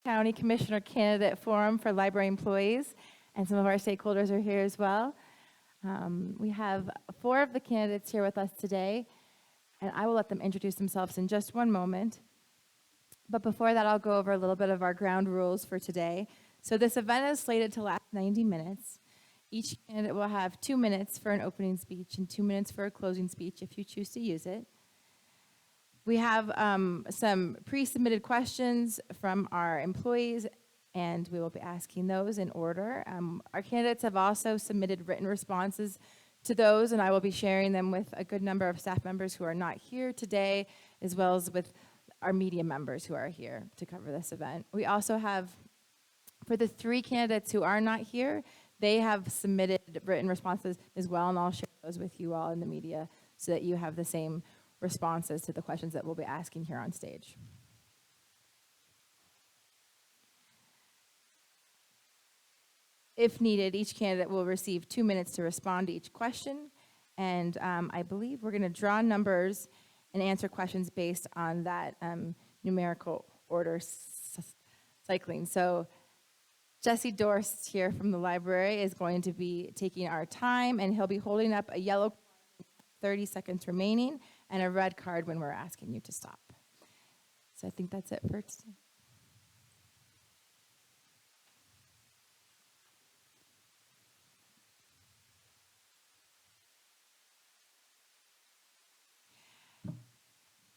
County Commissioner Candidate Forum for Library Employees, and some of our stakeholders are here as well. We have 4 of the candidates here with us today, and I will let them introduce themselves in just one moment. But before that, I'll go over a little bit of our ground rules for today. So this event is slated to last 90 minutes. Each candidate will have 2 minutes for an opening speech and 2 minutes for a closing speech if you choose to use it. We have some pre-submitted questions from our employees, and we will be asking those in order. Our candidates have also submitted written responses to those, and I will be sharing them with a good number of staff members who are not here today, as well as with our media members who are here to cover this event. We also have, for the 3 candidates who are not here, they have submitted written responses as well, and I'll share those with you all in the media so that you have the same responses to the questions that we'll be asking here on stage. If needed, each candidate will receive 2 minutes to respond to each question, and I believe we're going to draw numbers and answer questions based on that numerical order cycling. So Jesse Dorst here from the library is going to be taking our time, and he'll be holding up a yellow card, 30 seconds remaining, and a red card when we're asking you to stop. So I think that's it for today.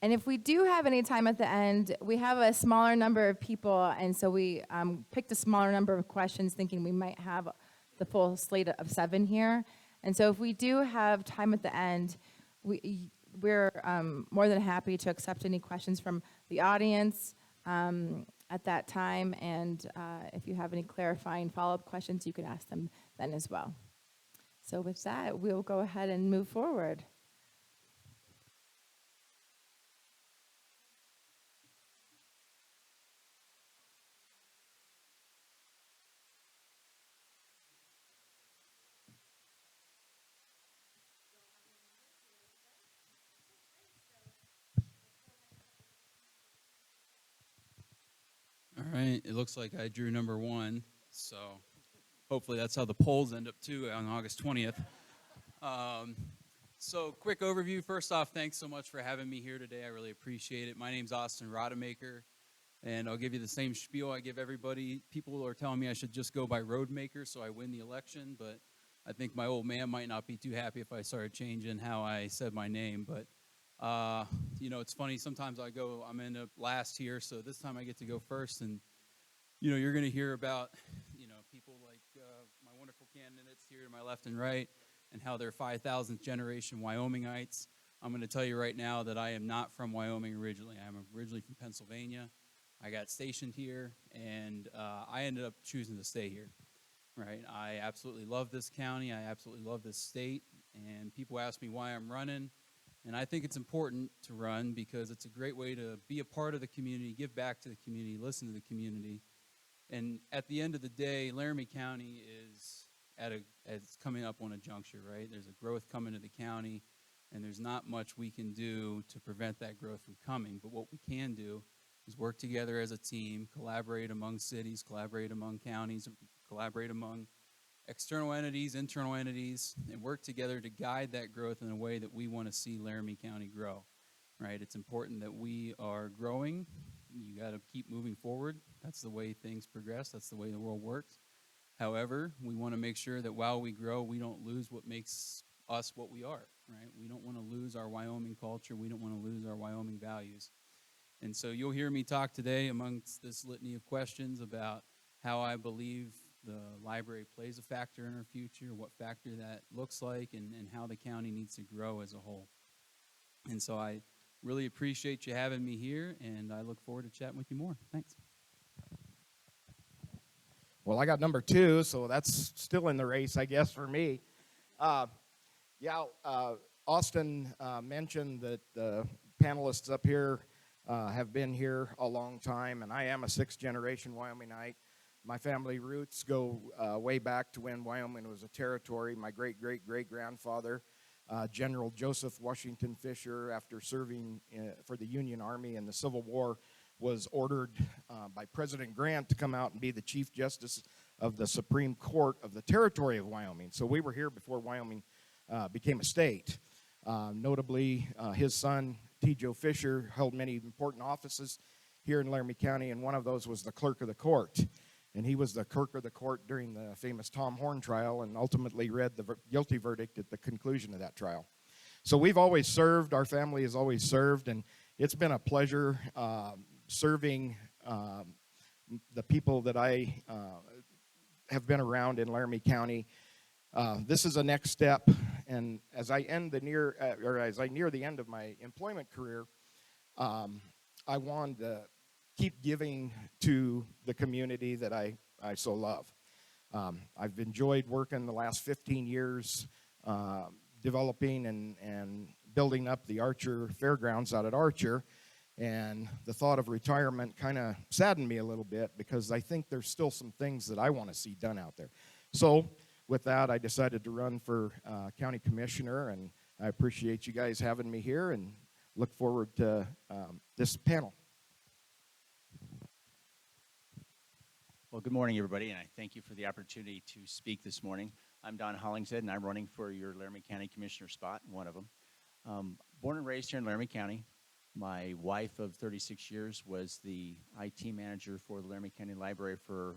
And if we do have any time at the end, we have a smaller number of people, and so we picked a smaller number of questions thinking we might have the full slate of 7 here. And so if we do have time at the end, we're more than happy to accept any questions from the audience at that time, and if you have any clarifying follow-up questions, you can ask them then as well. So with that, we'll go ahead and move forward. All right, it looks like I drew number 1, so hopefully that's how the polls end up too on August 20th. So quick overview. First off, thanks so much for having me here today. I really appreciate it. My name's Austin Rodemaker, and I'll give you the same spiel I give everybody. People are telling me I should just go by Roadmaker so I win the election, but I think my old man might not be too happy if I started changing how I said my name, but you know, it's funny, sometimes I'm in the last here, so this time I get to go first, and, you know, you're going to hear about, you know, people like my wonderful candidates here to my left and right, and how they're 5,000th generation Wyomingites. I'm going to tell you right now that I am not from Wyoming originally. I'm originally from Pennsylvania. I got stationed here, and I ended up choosing to stay here, right? I absolutely love this county. I absolutely love this state, and people ask me why I'm running. And I think it's important to run because it's a great way to be a part of the community, give back to the community, listen to the community. And at the end of the day, Laramie County is it's coming up on a juncture, right? There's a growth coming to the county, and there's not much we can do to prevent that growth from coming. But what we can do is work together as a team, collaborate among cities, collaborate among counties, collaborate among external entities, internal entities, and work together to guide that growth in a way that we want to see Laramie County grow, right? It's important that we are growing. You got to keep moving forward. That's the way things progress. That's the way the world works. However, we want to make sure that while we grow, we don't lose what makes us what we are, right? We don't want to lose our Wyoming culture. We don't want to lose our Wyoming values. And so you'll hear me talk today amongst this litany of questions about how I believe the library plays a factor in our future, what factor that looks like, and how the county needs to grow as a whole. And so I really appreciate you having me here, and I look forward to chatting with you more. Thanks. Well, I got number 2, so that's still in the race, I guess, for me. Austin mentioned that the panelists up here have been here a long time, and I am a 6th-generation Wyomingite. My family roots go way back to when Wyoming was a territory. My great-great-great-grandfather, General Joseph Washington Fisher, after serving for the Union Army in the Civil War, was ordered by President Grant to come out and be the Chief Justice of the Supreme Court of the Territory of Wyoming. So we were here before Wyoming became a state. Notably, his son, T. Joe Fisher, held many important offices here in Laramie County, and one of those was the clerk of the court. And he was the clerk of the court during the famous Tom Horn trial and ultimately read the guilty verdict at the conclusion of that trial. So we've always served, our family has always served, and it's been a pleasure serving the people that I have been around in Laramie County. This is a next step, and as I near the end of my employment career, I want to keep giving to the community that I so love. I've enjoyed working the last 15 years developing and building up the Archer Fairgrounds out at Archer, and the thought of retirement kind of saddened me a little bit because I think there's still some things that I want to see done out there. So with that, I decided to run for county commissioner, and I appreciate you guys having me here and look forward to this panel. Well, good morning, everybody, and I thank you for the opportunity to speak this morning. I'm Don Hollingshead, and I'm running for your Laramie County Commissioner spot, one of them. Born and raised here in Laramie County. My wife of 36 years was the IT manager for the Laramie County Library for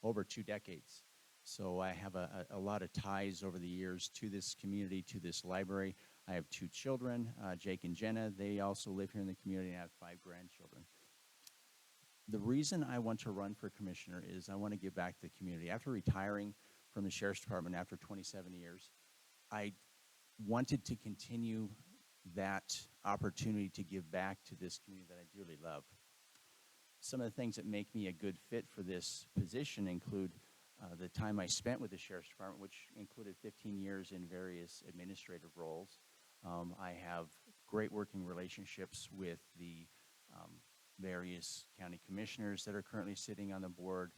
over 2 decades. So I have a lot of ties over the years to this community, to this library. I have 2 children, Jake and Jenna. They also live here in the community, and I have 5 grandchildren. The reason I want to run for commissioner is I want to give back to the community. After retiring from the Sheriff's Department after 27 years, I wanted to continue that opportunity to give back to this community that I dearly love. Some of the things that make me a good fit for this position include the time I spent with the Sheriff's Department, which included 15 years in various administrative roles. I have great working relationships with the various county commissioners that are currently sitting on the board,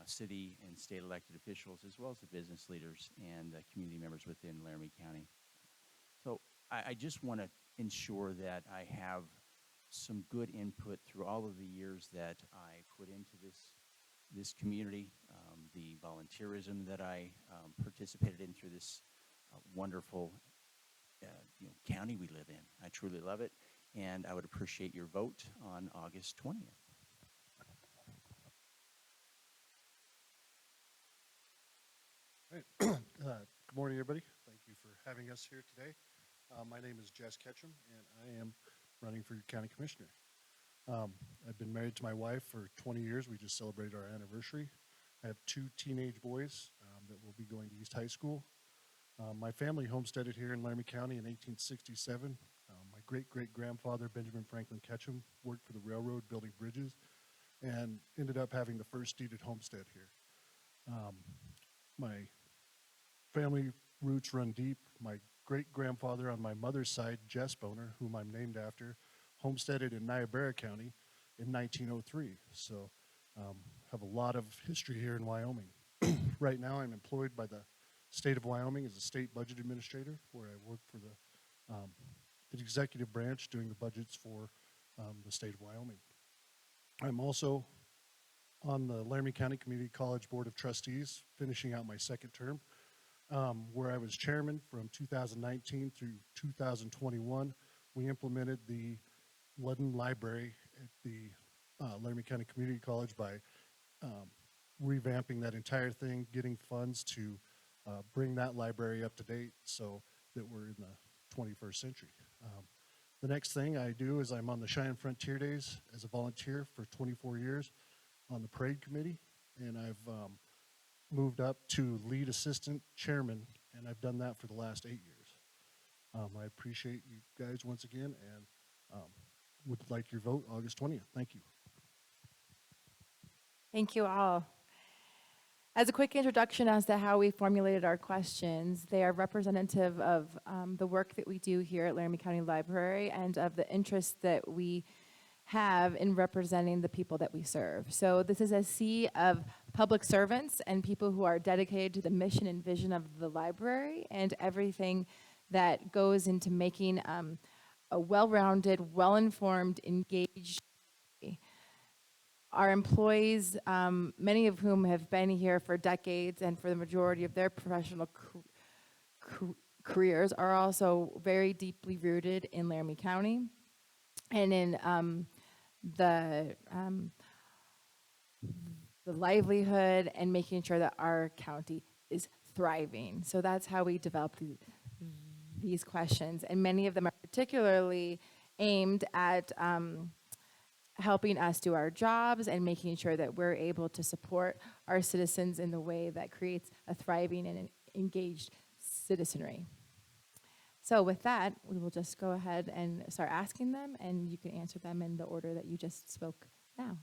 city and state elected officials, as well as the business leaders and the community members within Laramie County. So I just want to ensure that I have some good input through all of the years that I put into this community, the volunteerism that I participated in through this wonderful county we live in. I truly love it, and I would appreciate your vote on August 20th. All right. Good morning, everybody. Thank you for having us here today. My name is Jess Ketchum, and I am running for county commissioner. I've been married to my wife for 20 years. We just celebrated our anniversary. I have 2 teenage boys that will be going to East High School. My family homesteaded here in Laramie County in 1867. My great-great-grandfather, Benjamin Franklin Ketchum, worked for the railroad building bridges and ended up having the first deeded homestead here. My family roots run deep. My great-grandfather on my mother's side, Jess Boner, whom I'm named after, homesteaded in Niobrara County in 1903. So have a lot of history here in Wyoming. Right now I'm employed by the state of Wyoming as a state budget administrator, where I work for the executive branch doing the budgets for the state of Wyoming. I'm also on the Laramie County Community College Board of Trustees, finishing out my 2nd term, where I was chairman from 2019 through 2021. We implemented the Ludden Library at the Laramie County Community College by revamping that entire thing, getting funds to bring that library up to date so that we're in the 21st century. The next thing I do is I'm on the Cheyenne Frontier Days as a volunteer for 24 years on the parade committee, and I've moved up to lead assistant chairman, and I've done that for the last 8 years. I appreciate you guys once again, and would like your vote August 20th. Thank you. Thank you all. As a quick introduction as to how we formulated our questions, they are representative of the work that we do here at Laramie County Library and of the interest that we have in representing the people that we serve. So this is a sea of public servants and people who are dedicated to the mission and vision of the library and everything that goes into making a well-rounded, well-informed, engaged. our employees, many of whom have been here for decades and for the majority of their professional careers, are also very deeply rooted in Laramie County and in the livelihood and making sure that our county is thriving. So that's how we developed these questions, and many of them are particularly aimed at helping us do our jobs and making sure that we're able to support our citizens in the way that creates a thriving and an engaged citizenry. So with that, we will just go ahead and start asking them, and you can answer them in the order that you just spoke now.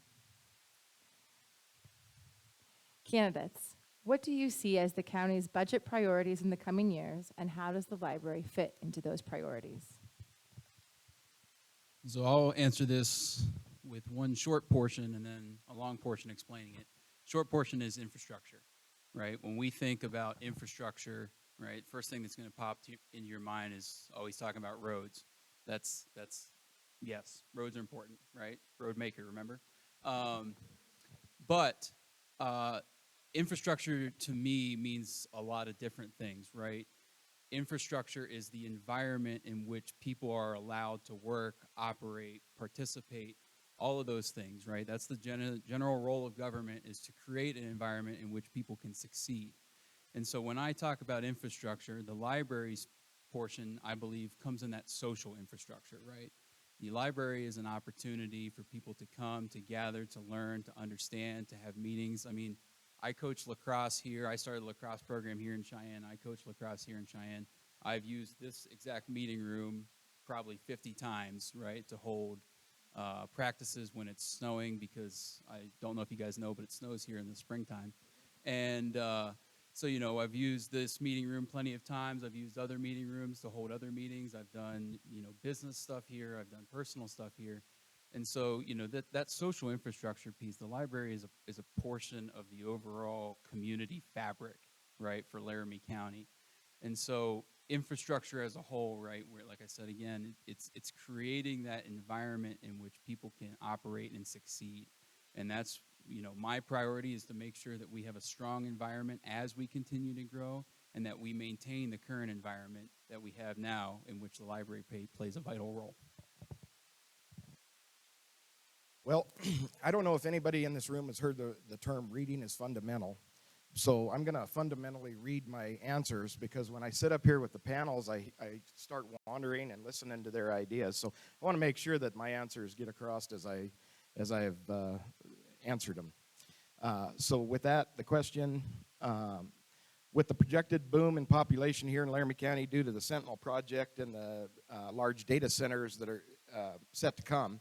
Candidates, what do you see as the county's budget priorities in the coming years, and how does the library fit into those priorities? So I'll answer this with one short portion and then a long portion explaining it. Short portion is infrastructure, right? When we think about infrastructure, right, first thing that's going to pop into your mind is always talking about roads. That's yes, roads are important, right? Road maker, remember? But infrastructure to me means a lot of different things, right? Infrastructure is the environment in which people are allowed to work, operate, participate, all of those things, right? That's the general role of government, is to create an environment in which people can succeed. And so when I talk about infrastructure, the library's portion, I believe, comes in that social infrastructure, right? The library is an opportunity for people to come, to gather, to learn, to understand, to have meetings. I mean, I coach lacrosse here. I started a lacrosse program here in Cheyenne. I coach lacrosse here in Cheyenne. I've used this exact meeting room probably 50 times, right, to hold practices when it's snowing, because I don't know if you guys know, but it snows here in the springtime. And so, you know, I've used this meeting room plenty of times. I've used other meeting rooms to hold other meetings. I've done, you know, business stuff here. I've done personal stuff here. And so, you know, that social infrastructure piece, the library is a portion of the overall community fabric, right, for Laramie County. And so infrastructure as a whole, right, where, like I said again, it's creating that environment in which people can operate and succeed. And that's, you know, my priority is to make sure that we have a strong environment as we continue to grow, and that we maintain the current environment that we have now, in which the library plays a vital role. Well, I don't know if anybody in this room has heard the term reading is fundamental. So I'm going to fundamentally read my answers, because when I sit up here with the panels, I start wandering and listening to their ideas. So I want to make sure that my answers get across as I have answered them. So with that, the question, with the projected boom in population here in Laramie County due to the Sentinel project and the large data centers that are set to come,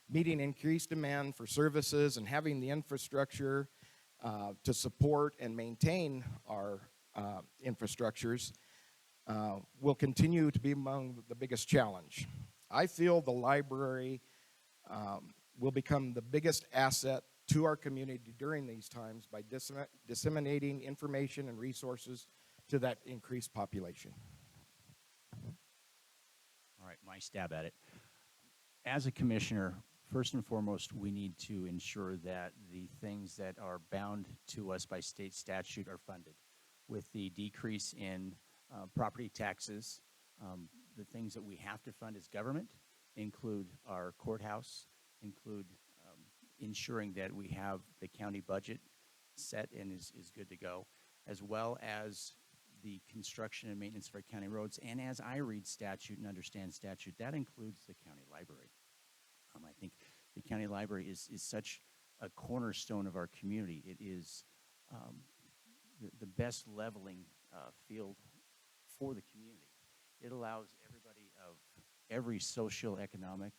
meeting increased demand for services and having the infrastructure to support and maintain our infrastructures will continue to be among the biggest challenge. I feel the library will become the biggest asset to our community during these times by disseminating information and resources to that increased population. All right, my stab at it. As a commissioner, first and foremost, we need to ensure that the things that are bound to us by state statute are funded. With the decrease in property taxes, the things that we have to fund as government include our courthouse, include ensuring that we have the county budget set and is good to go, as well as the construction and maintenance of our county roads. And as I read statute and understand statute, that includes the county library. I think the county library is such a cornerstone of our community. It is the best leveling field for the community. It allows everybody of every socioeconomic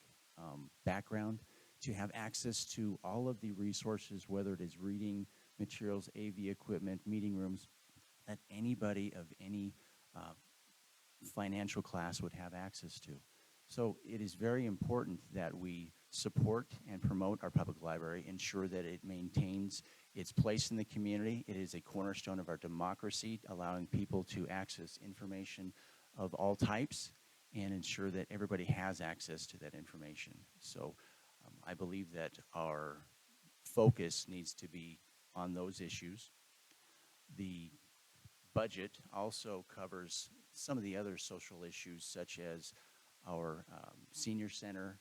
background to have access to all of the resources, whether it is reading materials, AV equipment, meeting rooms, that anybody of any financial class would have access to. So it is very important that we support and promote our public library, ensure that it maintains its place in the community. It is a cornerstone of our democracy, allowing people to access information of all types and ensure that everybody has access to that information. So I believe that our focus needs to be on those issues. The budget also covers some of the other social issues, such as our senior center,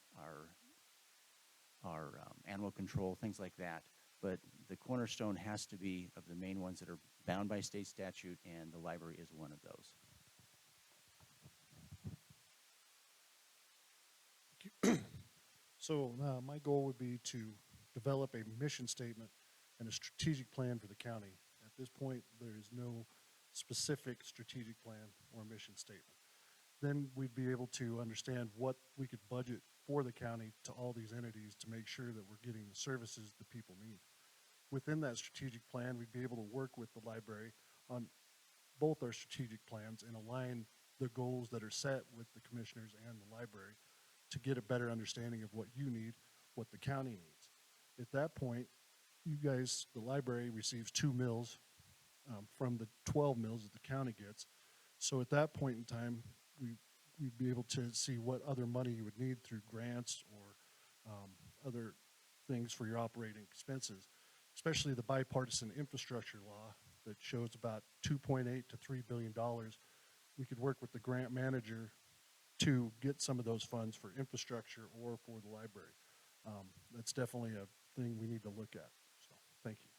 our animal control, things like that. But the cornerstone has to be of the main ones that are bound by state statute, and the library is one of those. So my goal would be to develop a mission statement and a strategic plan for the county. At this point, there is no specific strategic plan or mission statement. Then we'd be able to understand what we could budget for the county to all these entities to make sure that we're getting the services that people need. Within that strategic plan, we'd be able to work with the library on both our strategic plans and align the goals that are set with the commissioners and the library to get a better understanding of what you need, what the county needs. At that point, you guys, the library receives 2 mills from the 12 mills that the county gets. So at that point in time, we'd be able to see what other money you would need through grants or other things for your operating expenses, especially the bipartisan infrastructure law that shows about $2.8 to $3 billion. We could work with the grant manager to get some of those funds for infrastructure or for the library. That's definitely a thing we need to look at. So, thank you.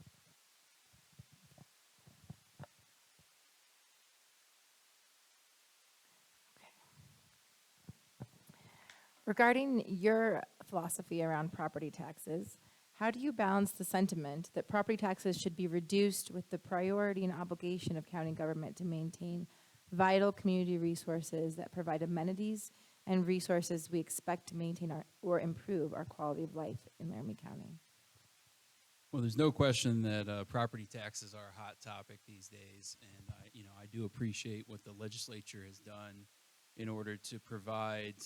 Regarding your philosophy around property taxes, how do you balance the sentiment that property taxes should be reduced with the priority and obligation of county government to maintain vital community resources that provide amenities and resources we expect to maintain or improve our quality of life in Laramie County? Well, there's no question that property taxes are a hot topic these days, and I do appreciate what the legislature has done in order to provide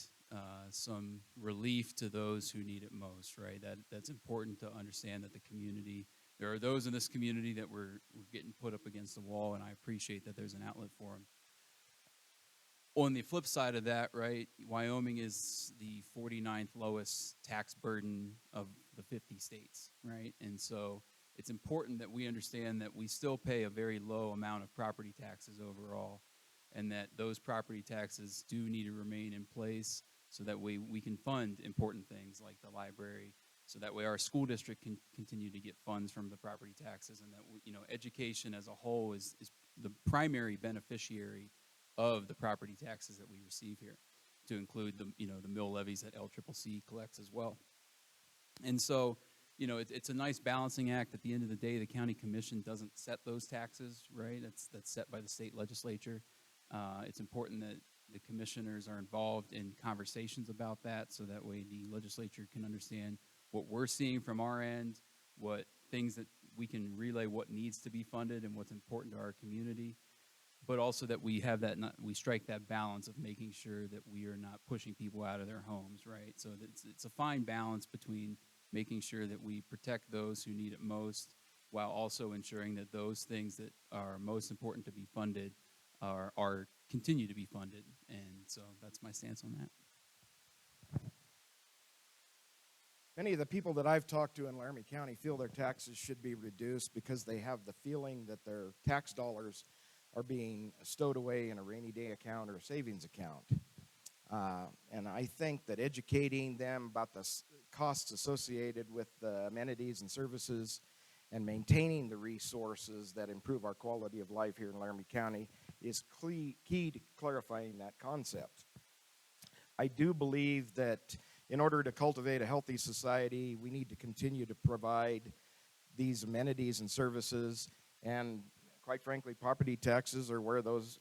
some relief to those who need it most. Right, that's important to understand that the community. There are those in this community that we're getting put up against the wall, and I appreciate that there's an outlet for them. On the flip side of that, right, Wyoming is the 49th lowest tax burden of the 50 states, right? And so it's important that we understand that we still pay a very low amount of property taxes overall, and that those property taxes do need to remain in place so that we can fund important things like the library, so that way our school district can continue to get funds from the property taxes, and that education as a whole is the primary beneficiary of the property taxes that we receive here, to include the mill levies that LCCC collects as well. And so, it's a nice balancing act. At the end of the day, the county commission doesn't set those taxes, right? That's set by the state legislature. It's important that the commissioners are involved in conversations about that, so that way the legislature can understand what we're seeing from our end, what things that we can relay, what needs to be funded and what's important to our community, but also that we have we strike that balance of making sure that we are not pushing people out of their homes, right? So it's a fine balance between making sure that we protect those who need it most, while also ensuring that those things that are most important to be funded are continue to be funded. And so that's my stance on that. Many of the people that I've talked to in Laramie County feel their taxes should be reduced because they have the feeling that their tax dollars are being stowed away in a rainy day account or a savings account. And I think that educating them about the costs associated with the amenities and services and maintaining the resources that improve our quality of life here in Laramie County is key to clarifying that concept. I do believe that in order to cultivate a healthy society, we need to continue to provide these amenities and services, and quite frankly, property taxes are where those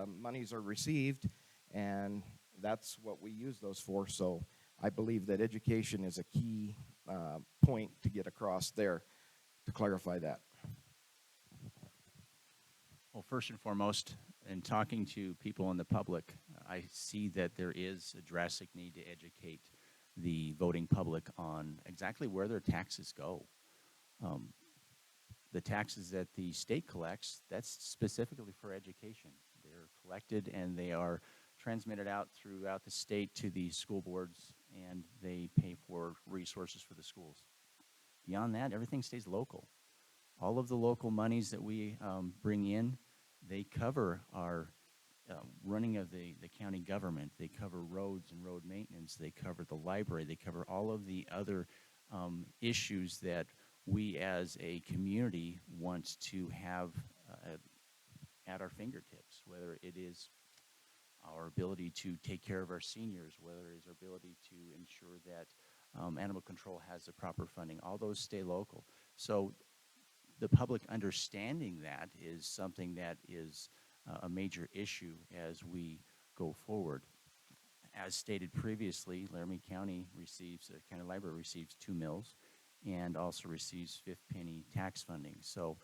monies are received, and that's what we use those for. So I believe that education is a key point to get across there to clarify that. Well, first and foremost, in talking to people in the public, I see that there is a drastic need to educate the voting public on exactly where their taxes go. The taxes that the state collects, that's specifically for education. They're collected and they are transmitted out throughout the state to the school boards, and they pay for resources for the schools. Beyond that, everything stays local. All of the local monies that we bring in, they cover our running of the county government. They cover roads and road maintenance. They cover the library. They cover all of the other issues that we as a community want to have at our fingertips, whether it is our ability to take care of our seniors, whether it is our ability to ensure that animal control has the proper funding. All those stay local. So the public understanding that is something that is a major issue as we go forward. As stated previously, Laramie County County Library receives 2 mills and also receives 5th penny tax funding. So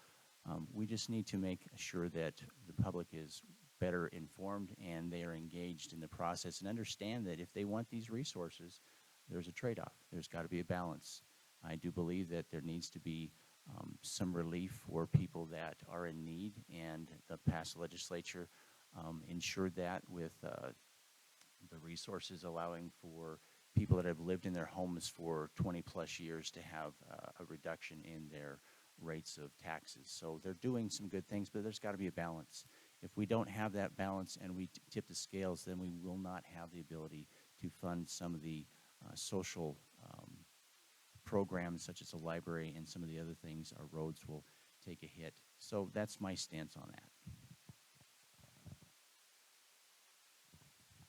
we just need to make sure that the public is better informed and they are engaged in the process and understand that if they want these resources, there's a trade-off. There's got to be a balance. I do believe that there needs to be some relief for people that are in need, and the past legislature ensured that with the resources allowing for people that have lived in their homes for 20 plus years to have a reduction in their rates of taxes. So they're doing some good things, but there's got to be a balance. If we don't have that balance and we tip the scales, then we will not have the ability to fund some of the social programs such as the library and some of the other things. Our roads will take a hit. So that's my stance on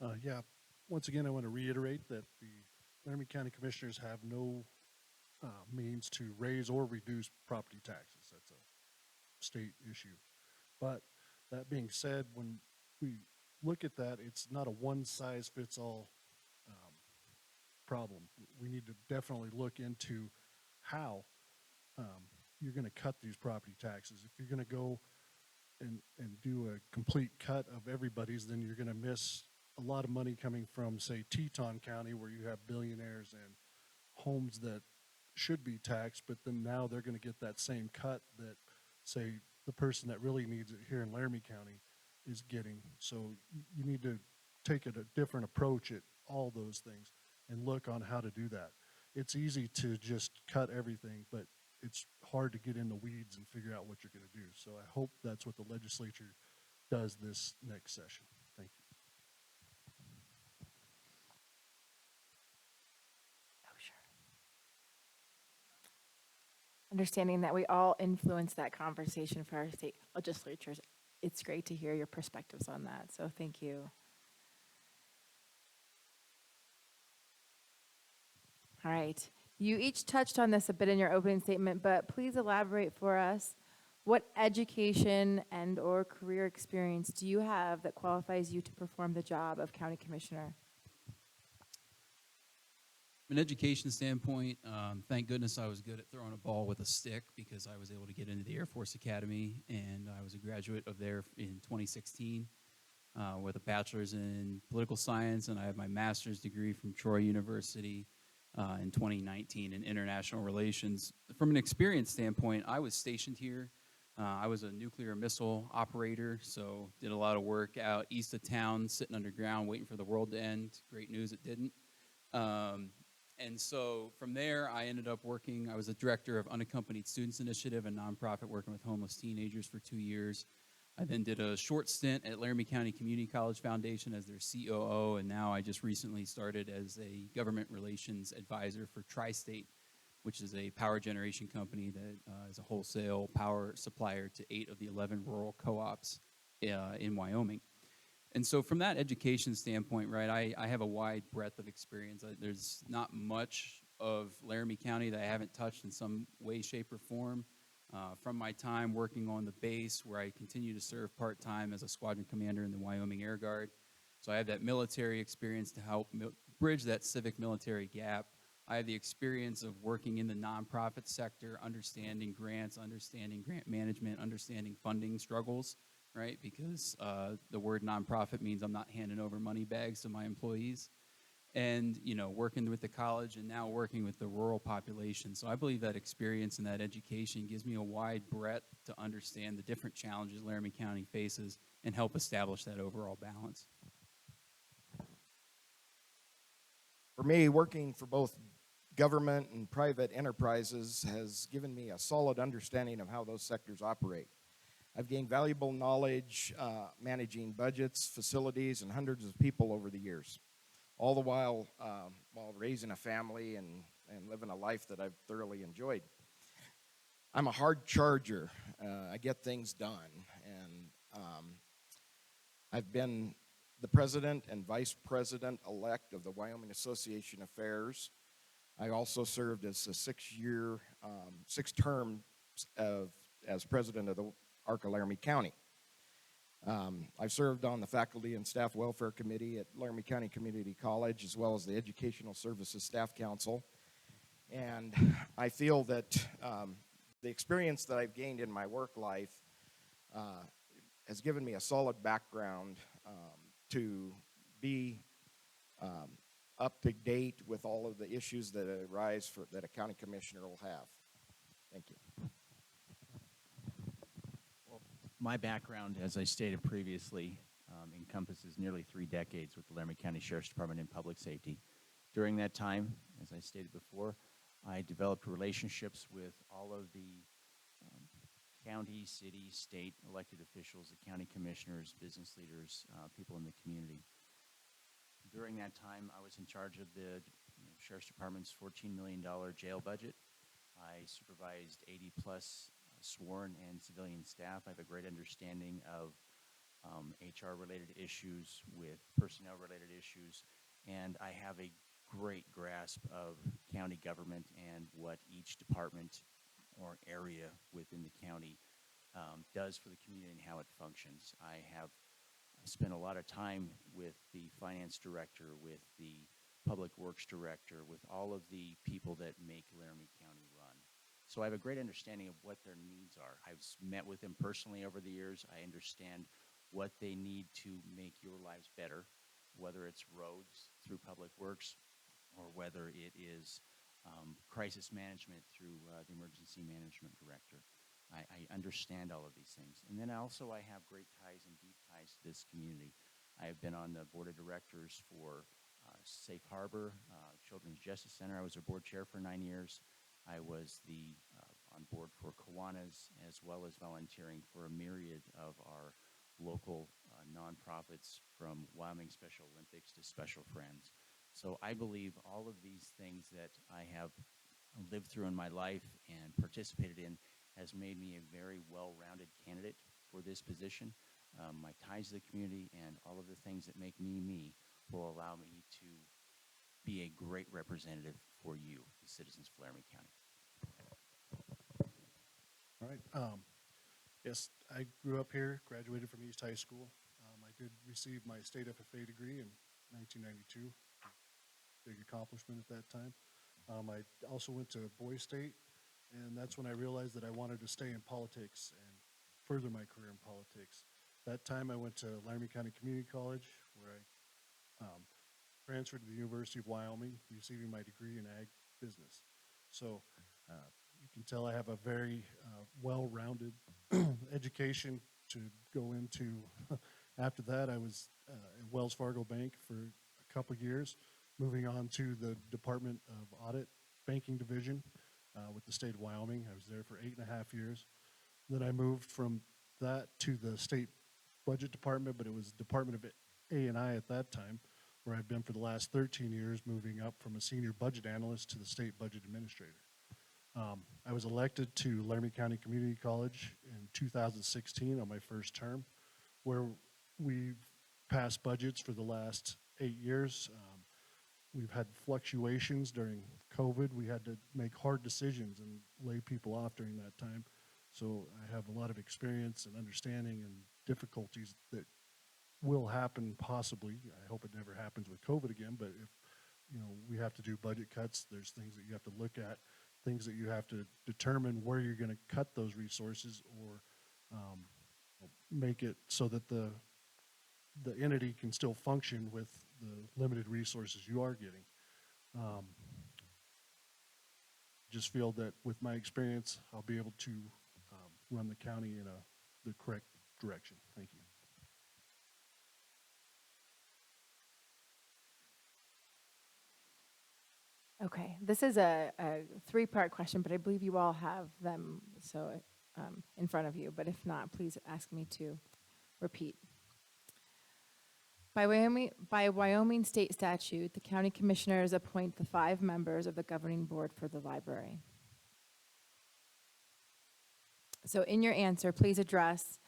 that. Yeah, once again, I want to reiterate that the Laramie County Commissioners have no means to raise or reduce property taxes. That's a state issue. But that being said, when we look at that, it's not a one-size-fits-all problem. We need to definitely look into how you're going to cut these property taxes. If you're going to go and do a complete cut of everybody's, then you're going to miss a lot of money coming from, say, Teton County, where you have billionaires and homes that should be taxed, but then now they're going to get that same cut that, say, the person that really needs it here in Laramie County is getting. So you need to take a different approach at all those things and look on how to do that. It's easy to just cut everything, but it's hard to get in the weeds and figure out what you're going to do. So I hope that's what the legislature does this next session. Thank you. Oh, sure. Understanding that we all influence that conversation for our state legislatures, it's great to hear your perspectives on that. So thank you. All right. You each touched on this a bit in your opening statement, but please elaborate for us. What education and or career experience do you have that qualifies you to perform the job of county commissioner? From an education standpoint, thank goodness I was good at throwing a ball with a stick because I was able to get into the Air Force Academy, and I was a graduate of there in 2016 with a bachelor's in political science, and I have my master's degree from Troy University in 2019 in international relations. From an experience standpoint, I was stationed here. I was a nuclear missile operator, so did a lot of work out east of town, sitting underground, waiting for the world to end. Great news, it didn't. And so from there, I ended up working. I was the director of Unaccompanied Students Initiative, a nonprofit working with homeless teenagers for 2 years. I then did a short stint at Laramie County Community College Foundation as their COO, and now I just recently started as a government relations advisor for Tri-State, which is a power generation company that is a wholesale power supplier to 8 of the 11 rural co-ops in Wyoming. And so from that education standpoint, right, I have a wide breadth of experience. There's not much of Laramie County that I haven't touched in some way, shape, or form. From my time working on the base, where I continue to serve part-time as a squadron commander in the Wyoming Air Guard. So I have that military experience to help bridge that civic military gap. I have the experience of working in the nonprofit sector, understanding grants, understanding grant management, understanding funding struggles, right? Because the word nonprofit means I'm not handing over money bags to my employees. And, you know, working with the college and now working with the rural population. So I believe that experience and that education gives me a wide breadth to understand the different challenges Laramie County faces and help establish that overall balance. For me, working for both government and private enterprises has given me a solid understanding of how those sectors operate. I've gained valuable knowledge managing budgets, facilities, and hundreds of people over the years, all the while raising a family and living a life that I've thoroughly enjoyed. I'm a hard charger. I get things done, and I've been the president and vice president-elect of the Wyoming Association of Fairs. I also served as a six terms as president of the ARC of Laramie County. I've served on the Faculty and Staff Welfare Committee at Laramie County Community College, as well as the Educational Services Staff Council. And I feel that the experience that I've gained in my work life has given me a solid background to be up to date with all of the issues that arise that a county commissioner will have. Thank you. My background, as I stated previously, encompasses nearly 3 decades with the Laramie County Sheriff's Department in public safety. During that time, as I stated before, I developed relationships with all of the county, city, state elected officials, the county commissioners, business leaders, people in the community. During that time, I was in charge of the Sheriff's Department's $14 million jail budget. I supervised 80-plus sworn and civilian staff. I have a great understanding of HR-related issues with personnel-related issues, and I have a great grasp of county government and what each department or area within the county does for the community and how it functions. I have spent a lot of time with the finance director, with the public works director, with all of the people that make Laramie County run. So I have a great understanding of what their needs are. I've met with them personally over the years. I understand what they need to make your lives better, whether it's roads through public works or whether it is crisis management through the emergency management director. I understand all of these things. And then also I have great ties and deep ties to this community. I have been on the board of directors for Safe Harbor, Children's Justice Center. I was a board chair for 9 years. I was on board for Kiwanis, as well as volunteering for a myriad of our local nonprofits, from Wyoming Special Olympics to Special Friends. So I believe all of these things that I have lived through in my life and participated in has made me a very well-rounded candidate for this position. My ties to the community and all of the things that make me me will allow me to be a great representative for you, the citizens of Laramie County. All right. Yes, I grew up here, graduated from East High School. I did receive my state FFA degree in 1992. Big accomplishment at that time. I also went to Boys State, and that's when I realized that I wanted to stay in politics and further my career in politics. That time I went to Laramie County Community College, where I transferred to the University of Wyoming, receiving my degree in ag business. So you can tell I have a very well-rounded education to go into. After that, I was at Wells Fargo Bank for a couple years, moving on to the Department of Audit Banking Division with the state of Wyoming. I was there for 8.5 years. Then I moved from that to the state budget department, but it was Department of A&I at that time, where I've been for the last 13 years, moving up from a senior budget analyst to the state budget administrator. I was elected to Laramie County Community College in 2016 on my first term, where we've passed budgets for the last 8 years. We've had fluctuations during COVID. We had to make hard decisions and lay people off during that time. So I have a lot of experience and understanding and difficulties that will happen possibly. I hope it never happens with COVID again, but if we have to do budget cuts, there's things that you have to look at, things that you have to determine where you're going to cut those resources, or make it so that the entity can still function with the limited resources you are getting. Just feel that with my experience, I'll be able to run the county in the correct direction. Thank you. Okay, this is a three-part question, but I believe you all have them in front of you. But if not, please ask me to repeat. By Wyoming state statute, the county commissioners appoint the 5 members of the governing board for the library. So in your answer, please address,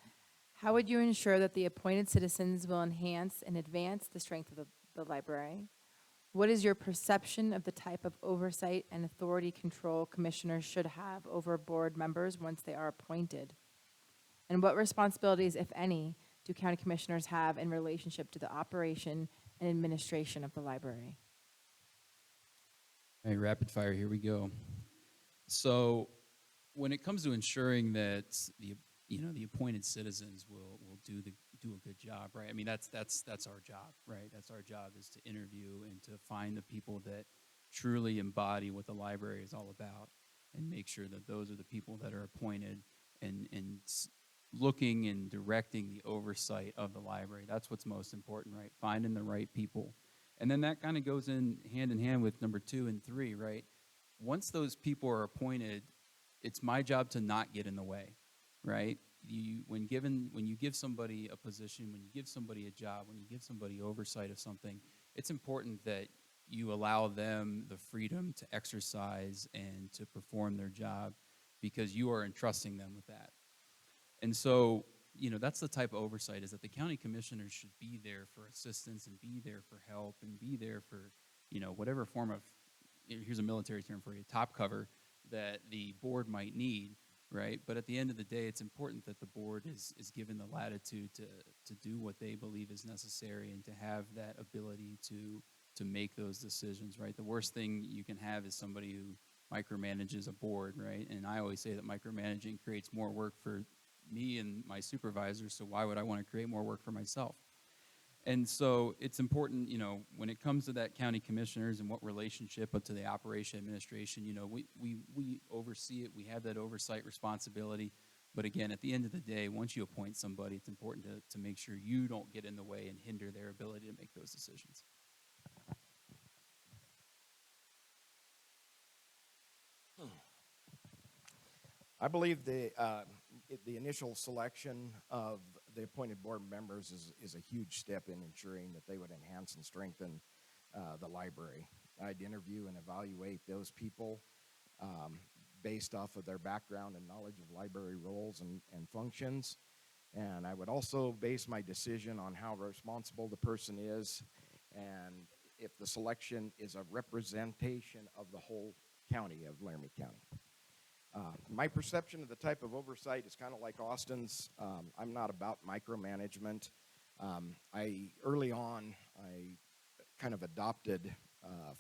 how would you ensure that the appointed citizens will enhance and advance the strength of the library? What is your perception of the type of oversight and authority control commissioners should have over board members once they are appointed? And what responsibilities, if any, do county commissioners have in relationship to the operation and administration of the library? Hey, rapid fire, here we go. So when it comes to ensuring that the appointed citizens will do a good job, right? I mean, that's our job, right? That's our job, is to interview and to find the people that truly embody what the library is all about, and make sure that those are the people that are appointed and looking and directing the oversight of the library. That's what's most important, right? Finding the right people. And then that kind of goes in hand with number 2 and 3, right? Once those people are appointed, it's my job to not get in the way, right? When you give somebody a position, when you give somebody a job, when you give somebody oversight of something, it's important that you allow them the freedom to exercise and to perform their job, because you are entrusting them with that. And so, that's the type of oversight, is that the county commissioners should be there for assistance and be there for help and be there for, whatever form of, here's a military term for you, top cover that the board might need, right? But at the end of the day, it's important that the board is given the latitude to do what they believe is necessary and to have that ability to make those decisions, right? The worst thing you can have is somebody who micromanages a board, right? And I always say that micromanaging creates more work for me and my supervisors, so why would I want to create more work for myself? And so it's important, when it comes to that county commissioners and what relationship to the operation administration, we oversee it. We have that oversight responsibility. But again, at the end of the day, once you appoint somebody, it's important to make sure you don't get in the way and hinder their ability to make those decisions. I believe the initial selection of the appointed board members is a huge step in ensuring that they would enhance and strengthen the library. I'd interview and evaluate those people based off of their background and knowledge of library roles and functions. And I would also base my decision on how responsible the person is, and if the selection is a representation of the whole county of Laramie County. My perception of the type of oversight is kind of like Austin's. I'm not about micromanagement. Early on, I kind of adopted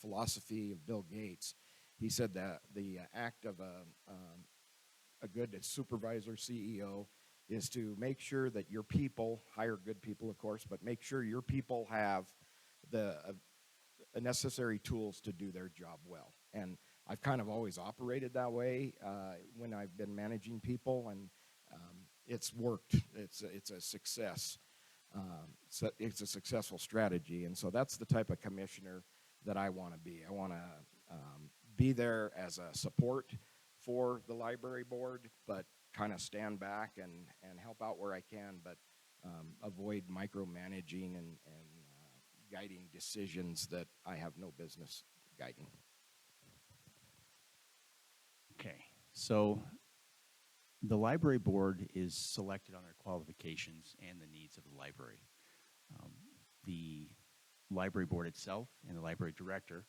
philosophy of Bill Gates. He said that the act of a good supervisor, CEO, is to make sure that your people, hire good people, of course, but make sure your people have the necessary tools to do their job well. And I've kind of always operated that way when I've been managing people, and it's worked. It's a success. So it's a successful strategy, and so that's the type of commissioner that I want to be. I want to be there as a support for the library board, but kind of stand back and help out where I can, but avoid micromanaging and guiding decisions that I have no business guiding. Okay, so the library board is selected on their qualifications and the needs of the library. The library board itself and the library director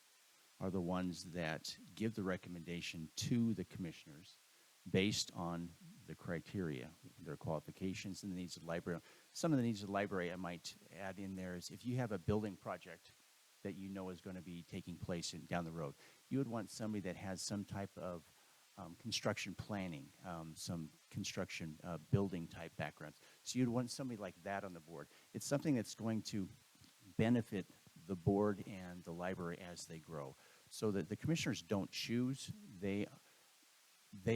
are the ones that give the recommendation to the commissioners based on the criteria, their qualifications and the needs of the library. Some of the needs of the library I might add in there is if you have a building project that you know is going to be taking place down the road, you would want somebody that has some type of construction planning, some construction building type backgrounds. So you'd want somebody like that on the board. It's something that's going to benefit the board and the library as they grow. So that the commissioners don't choose, they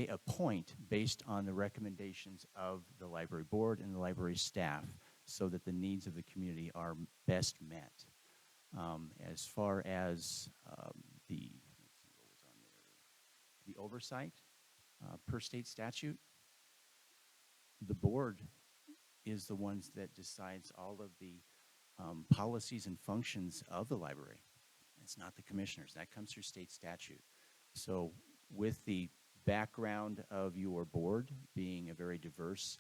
appoint based on the recommendations of the library board and the library staff so that the needs of the community are best met. As far as the the oversight per state statute. The board is the ones that decides all of the policies and functions of the library. It's not the commissioners. That comes through state statute. So with the background of your board being a very diverse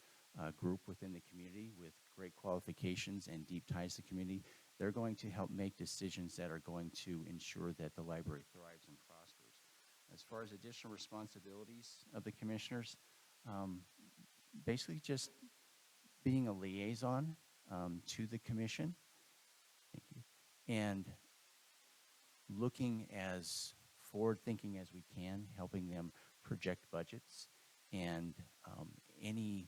group within the community with great qualifications and deep ties to the community, they're going to help make decisions that are going to ensure that the library thrives and prospers. As far as additional responsibilities of the commissioners, basically just being a liaison to the commission. Thank you. And looking as forward-thinking as we can, helping them project budgets and any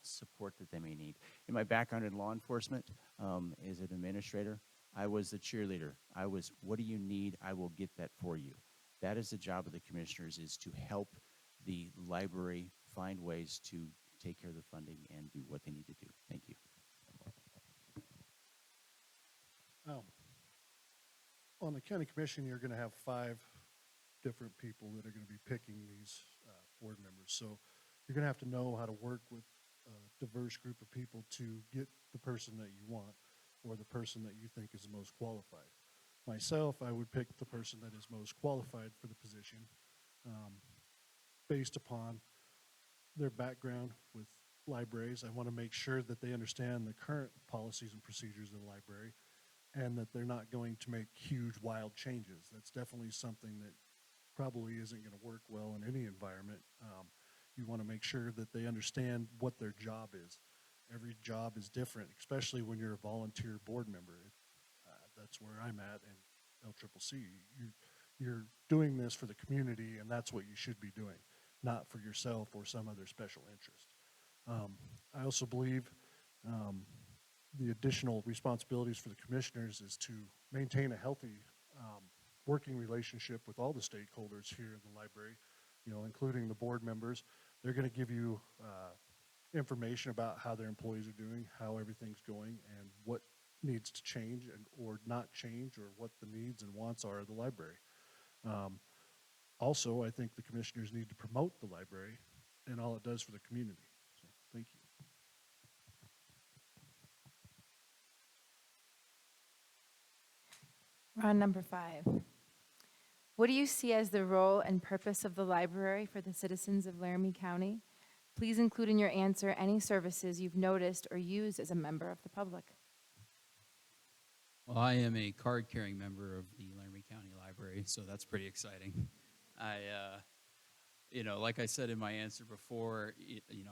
support that they may need. In my background in law enforcement, as an administrator, I was the cheerleader. I was, what do you need? I will get that for you. That is the job of the commissioners, is to help the library find ways to take care of the funding and do what they need to do. Thank you. On the county commission, you're going to have 5 different people that are going to be picking these board members. So you're going to have to know how to work with a diverse group of people to get the person that you want or the person that you think is the most qualified. Myself, I would pick the person that is most qualified for the position based upon their background with libraries. I want to make sure that they understand the current policies and procedures of the library and that they're not going to make huge, wild changes. That's definitely something that probably isn't going to work well in any environment. You want to make sure that they understand what their job is. Every job is different, especially when you're a volunteer board member. That's where I'm at in LCCC. You're doing this for the community, and that's what you should be doing, not for yourself or some other special interest. I also believe the additional responsibilities for the commissioners is to maintain a healthy working relationship with all the stakeholders here in the library, including the board members. They're going to give you information about how their employees are doing, how everything's going, and what needs to change or not change, or what the needs and wants are of the library. Also, I think the commissioners need to promote the library and all it does for the community. So, thank you. We're on number 5. What do you see as the role and purpose of the library for the citizens of Laramie County? Please include in your answer any services you've noticed or used as a member of the public. Well, I am a card-carrying member of the Laramie County Library, so that's pretty exciting. Like I said in my answer before,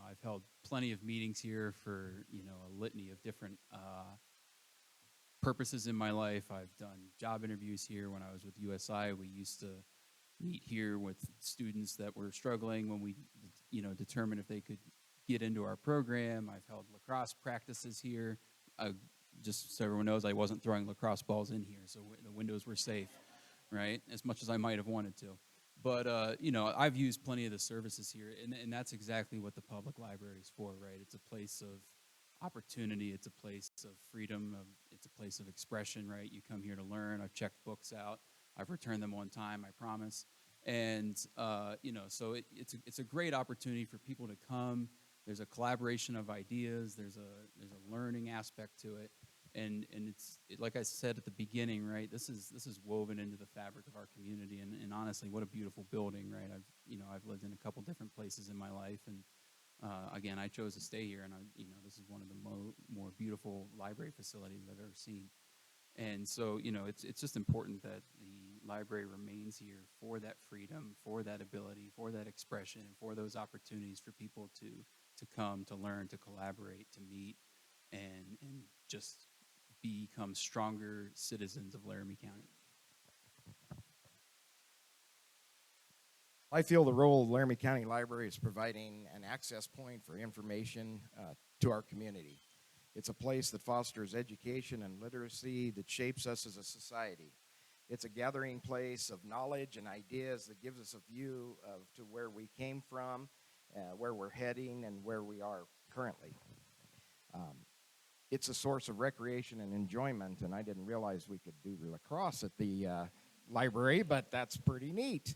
I've held plenty of meetings here for, a litany of different purposes in my life. I've done job interviews here. When I was with USI, we used to meet here with students that were struggling when we, determine if they could get into our program. I've held lacrosse practices here. Just so everyone knows, I wasn't throwing lacrosse balls in here, so the windows were safe, right? As much as I might have wanted to. But, I've used plenty of the services here, and that's exactly what the public library is for, right? It's a place of opportunity. It's a place of freedom. It's a place of expression, right? You come here to learn. I've checked books out. I've returned them on time, I promise. And, so it's a great opportunity for people to come. There's a collaboration of ideas. There's a learning aspect to it. And it's like I said at the beginning, right? This is woven into the fabric of our community, and honestly, what a beautiful building, right? I've lived in a couple different places in my life, and again, I chose to stay here, and this is one of the more beautiful library facilities I've ever seen. And so, it's just important that the library remains here for that freedom, for that ability, for that expression, and for those opportunities for people to come, to learn, to collaborate, to meet, and just become stronger citizens of Laramie County. I feel the role of Laramie County Library is providing an access point for information to our community. It's a place that fosters education and literacy that shapes us as a society. It's a gathering place of knowledge and ideas that gives us a view to where we came from, where we're heading, and where we are currently. It's a source of recreation and enjoyment, and I didn't realize we could do lacrosse at the library, but that's pretty neat.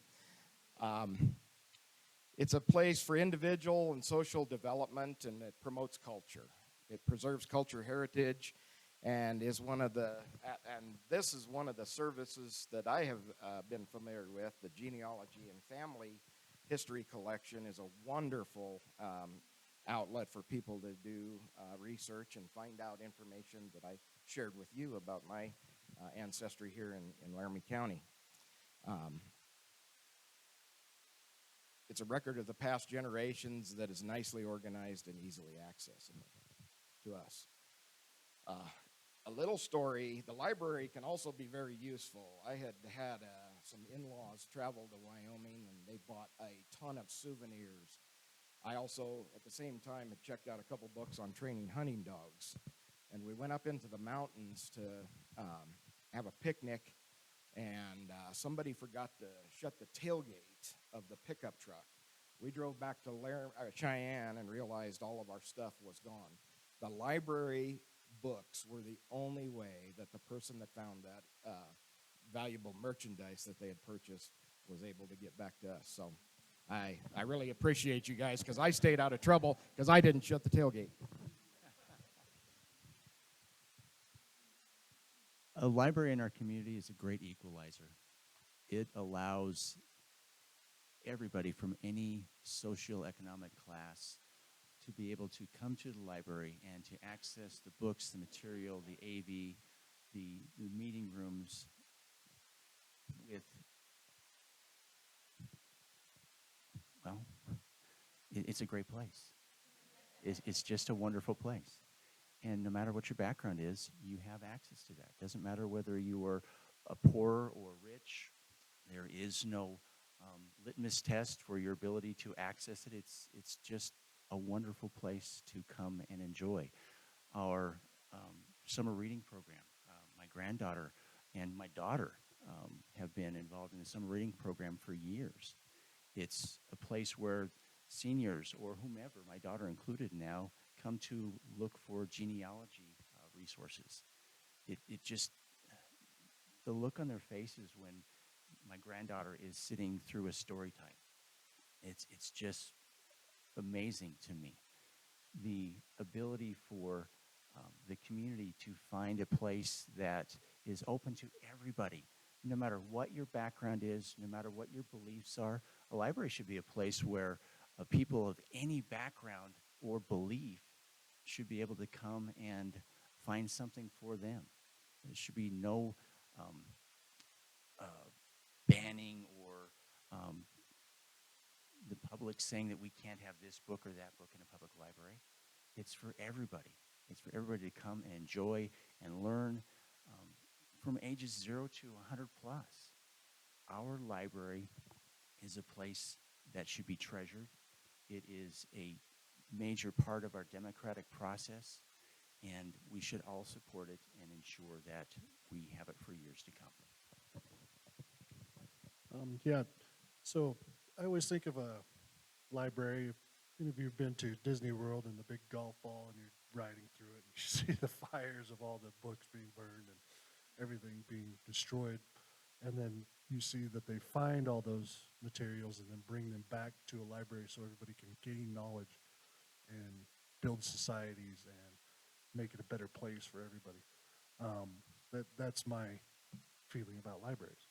It's a place for individual and social development, and it promotes culture. It preserves culture heritage, and is one of the and this is one of the services that I have been familiar with. The genealogy and family history collection is a wonderful outlet for people to do research and find out information that I shared with you about my ancestry here in Laramie County. It's a record of the past generations that is nicely organized and easily accessible to us. A little story, the library can also be very useful. I had some in-laws travel to Wyoming, and they bought a ton of souvenirs. I also, at the same time, had checked out a couple books on training hunting dogs. And we went up into the mountains to have a picnic, and somebody forgot to shut the tailgate of the pickup truck. We drove back to Cheyenne and realized all of our stuff was gone. The library books were the only way that the person that found that valuable merchandise that they had purchased was able to get back to us. So I really appreciate you guys, because I stayed out of trouble because I didn't shut the tailgate. A library in our community is a great equalizer. It allows everybody from any socioeconomic class to be able to come to the library and to access the books, the material, the AV, the meeting rooms with, well, it's a great place. It's just a wonderful place. And no matter what your background is, you have access to that. Doesn't matter whether you are poor or rich. There is no litmus test for your ability to access it. It's just a wonderful place to come and enjoy. Our summer reading program, my granddaughter and my daughter have been involved in the summer reading program for years. It's a place where seniors or whomever, my daughter included now, come to look for genealogy resources. It just, the look on their faces when my granddaughter is sitting through a story time, it's just amazing to me. The ability for the community to find a place that is open to everybody, no matter what your background is, no matter what your beliefs are. A library should be a place where people of any background or belief should be able to come and find something for them. There should be no banning or the public saying that we can't have this book or that book in a public library. It's for everybody. It's for everybody to come and enjoy and learn from ages 0 to 100 plus. Our library is a place that should be treasured. It is a major part of our democratic process, and we should all support it and ensure that we have it for years to come. Yeah, so I always think of a library. If any of you have been to Disney World and the big golf ball and you're riding through it and you see the fires of all the books being burned and everything being destroyed, and then you see that they find all those materials and then bring them back to a library so everybody can gain knowledge and build societies and make it a better place for everybody. That's my feeling about libraries.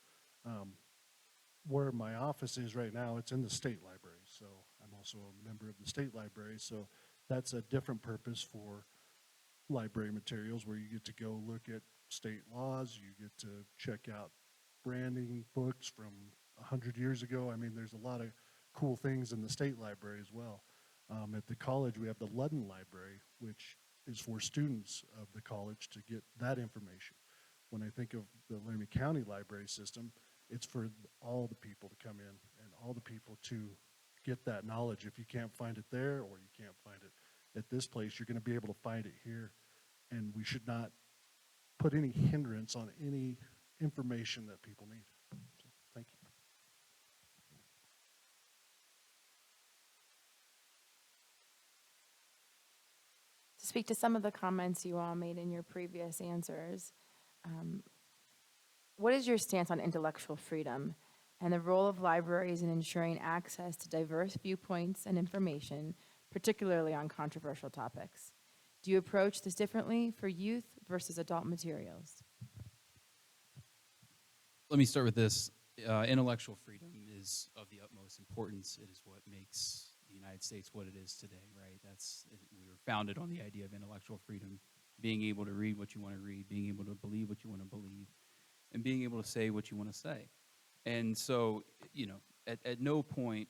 Where my office is right now, it's in the state library, so I'm also a member of the state library, so that's a different purpose for library materials, where you get to go look at state laws, you get to check out branding books from 100 years ago. I mean, there's a lot of cool things in the state library as well. At the college, we have the Ludden Library, which is for students of the college to get that information. When I think of the Laramie County Library system, it's for all the people to come in and all the people to get that knowledge. If you can't find it there or you can't find it at this place, you're going to be able to find it here. And we should not put any hindrance on any information that people need. So, thank you. To speak to some of the comments you all made in your previous answers, what is your stance on intellectual freedom? and the role of libraries in ensuring access to diverse viewpoints and information, particularly on controversial topics. Do you approach this differently for youth versus adult materials? Let me start with this. Intellectual freedom is of the utmost importance. It is what makes the United States what it is today, right? We were founded on the idea of intellectual freedom, being able to read what you want to read, being able to believe what you want to believe, and being able to say what you want to say. And so, at no point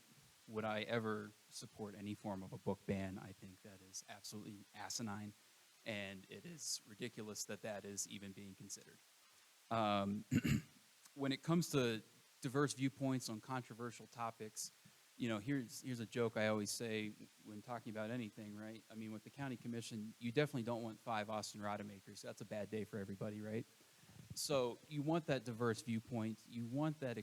would I ever support any form of a book ban. I think that is absolutely asinine, and it is ridiculous that that is even being considered. When it comes to diverse viewpoints on controversial topics, here's a joke I always say when talking about anything, right? I mean, with the county commission, you definitely don't want 5 Austin Rademakers. That's a bad day for everybody, right? So you want that diverse viewpoint. You want that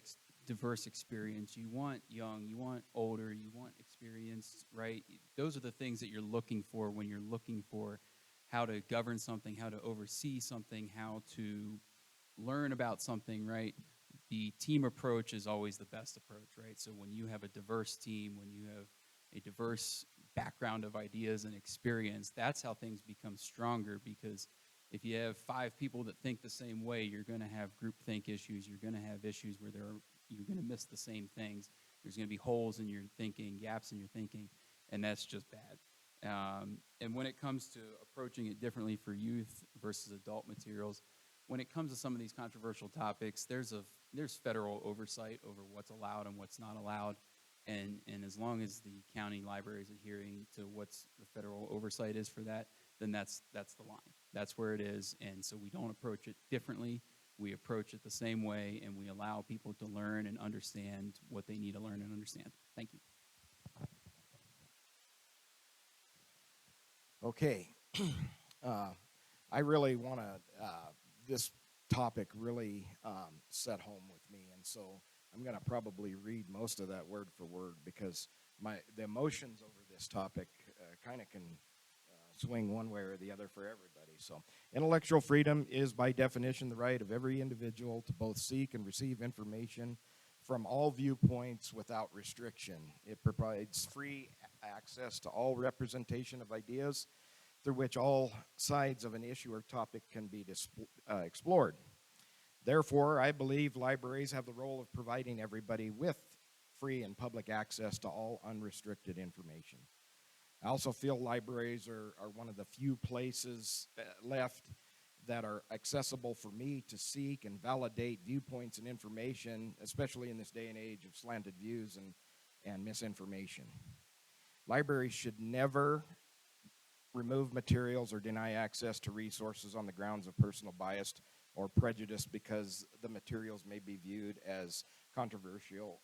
diverse experience. You want young. You want older. You want experienced, right? Those are the things that you're looking for when you're looking for how to govern something, how to oversee something, how to learn about something, right? The team approach is always the best approach, right? So when you have a diverse team, when you have a diverse background of ideas and experience, that's how things become stronger, because if you have 5 people that think the same way, you're going to have groupthink issues. You're going to have issues where you're going to miss the same things. There's going to be holes in your thinking, gaps in your thinking, and that's just bad. And when it comes to approaching it differently for youth versus adult materials, when it comes to some of these controversial topics, there's federal oversight over what's allowed and what's not allowed. And as long as the county library is adhering to what's the federal oversight is for that, then that's the line. That's where it is. And so we don't approach it differently. We approach it the same way, and we allow people to learn and understand what they need to learn and understand. Thank you. Okay. I really want to, this topic really set home with me, and so I'm going to probably read most of that word for word, because the emotions over this topic kind of can swing one way or the other for everybody. So intellectual freedom is by definition the right of every individual to both seek and receive information from all viewpoints without restriction. It provides free access to all representation of ideas through which all sides of an issue or topic can be explored. Therefore, I believe libraries have the role of providing everybody with free and public access to all unrestricted information. I also feel libraries are one of the few places left that are accessible for me to seek and validate viewpoints and information, especially in this day and age of slanted views and misinformation. Libraries should never remove materials or deny access to resources on the grounds of personal bias or prejudice because the materials may be viewed as controversial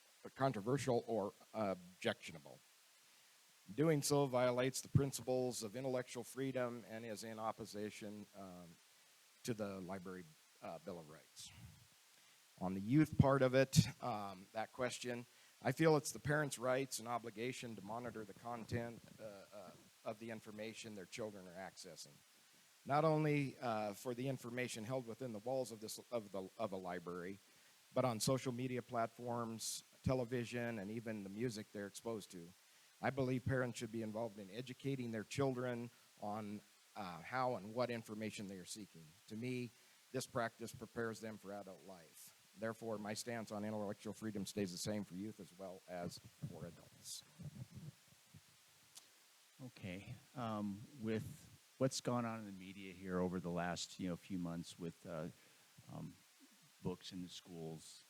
or objectionable. Doing so violates the principles of intellectual freedom and is in opposition to the Library Bill of Rights. On the youth part of it, that question, I feel it's the parents' rights and obligation to monitor the content of the information their children are accessing. Not only for the information held within the walls of a library, but on social media platforms, television, and even the music they're exposed to. I believe parents should be involved in educating their children on how and what information they are seeking. To me, this practice prepares them for adult life. Therefore, my stance on intellectual freedom stays the same for youth as well as for adults. Okay. With what's gone on in the media here over the last few months with books in the schools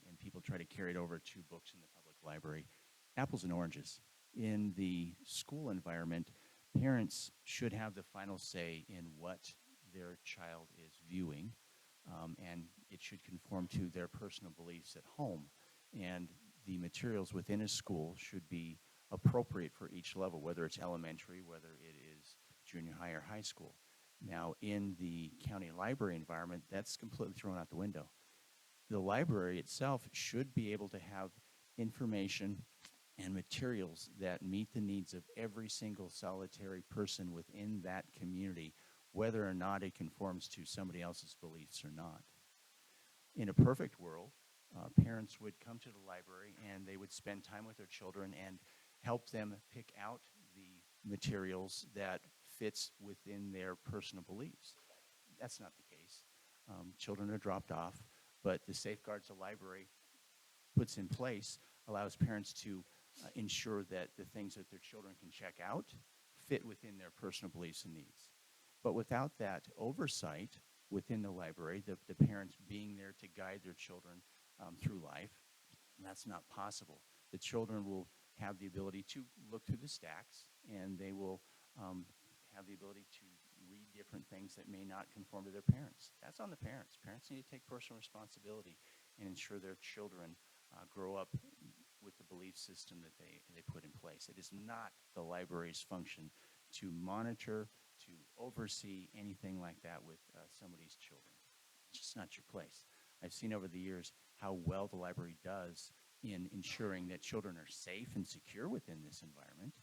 and people try to carry it over to books in the public library, apples and oranges. In the school environment, parents should have the final say in what their child is viewing, and it should conform to their personal beliefs at home. And the materials within a school should be appropriate for each level, whether it's elementary, whether it is junior high or high school. Now, in the county library environment, that's completely thrown out the window. The library itself should be able to have information and materials that meet the needs of every single solitary person within that community, whether or not it conforms to somebody else's beliefs or not. In a perfect world, parents would come to the library and they would spend time with their children and help them pick out the materials that fits within their personal beliefs. That's not the case. Children are dropped off, but the safeguards the library puts in place allows parents to ensure that the things that their children can check out fit within their personal beliefs and needs. But without that oversight within the library, the parents being there to guide their children through life, that's not possible. The children will have the ability to look through the stacks, and they will have the ability to read different things that may not conform to their parents. That's on the parents. Parents need to take personal responsibility and ensure their children grow up with the belief system that they put in place. It is not the library's function to monitor, to oversee anything like that with somebody's children. It's just not your place. I've seen over the years how well the library does in ensuring that children are safe and secure within this environment.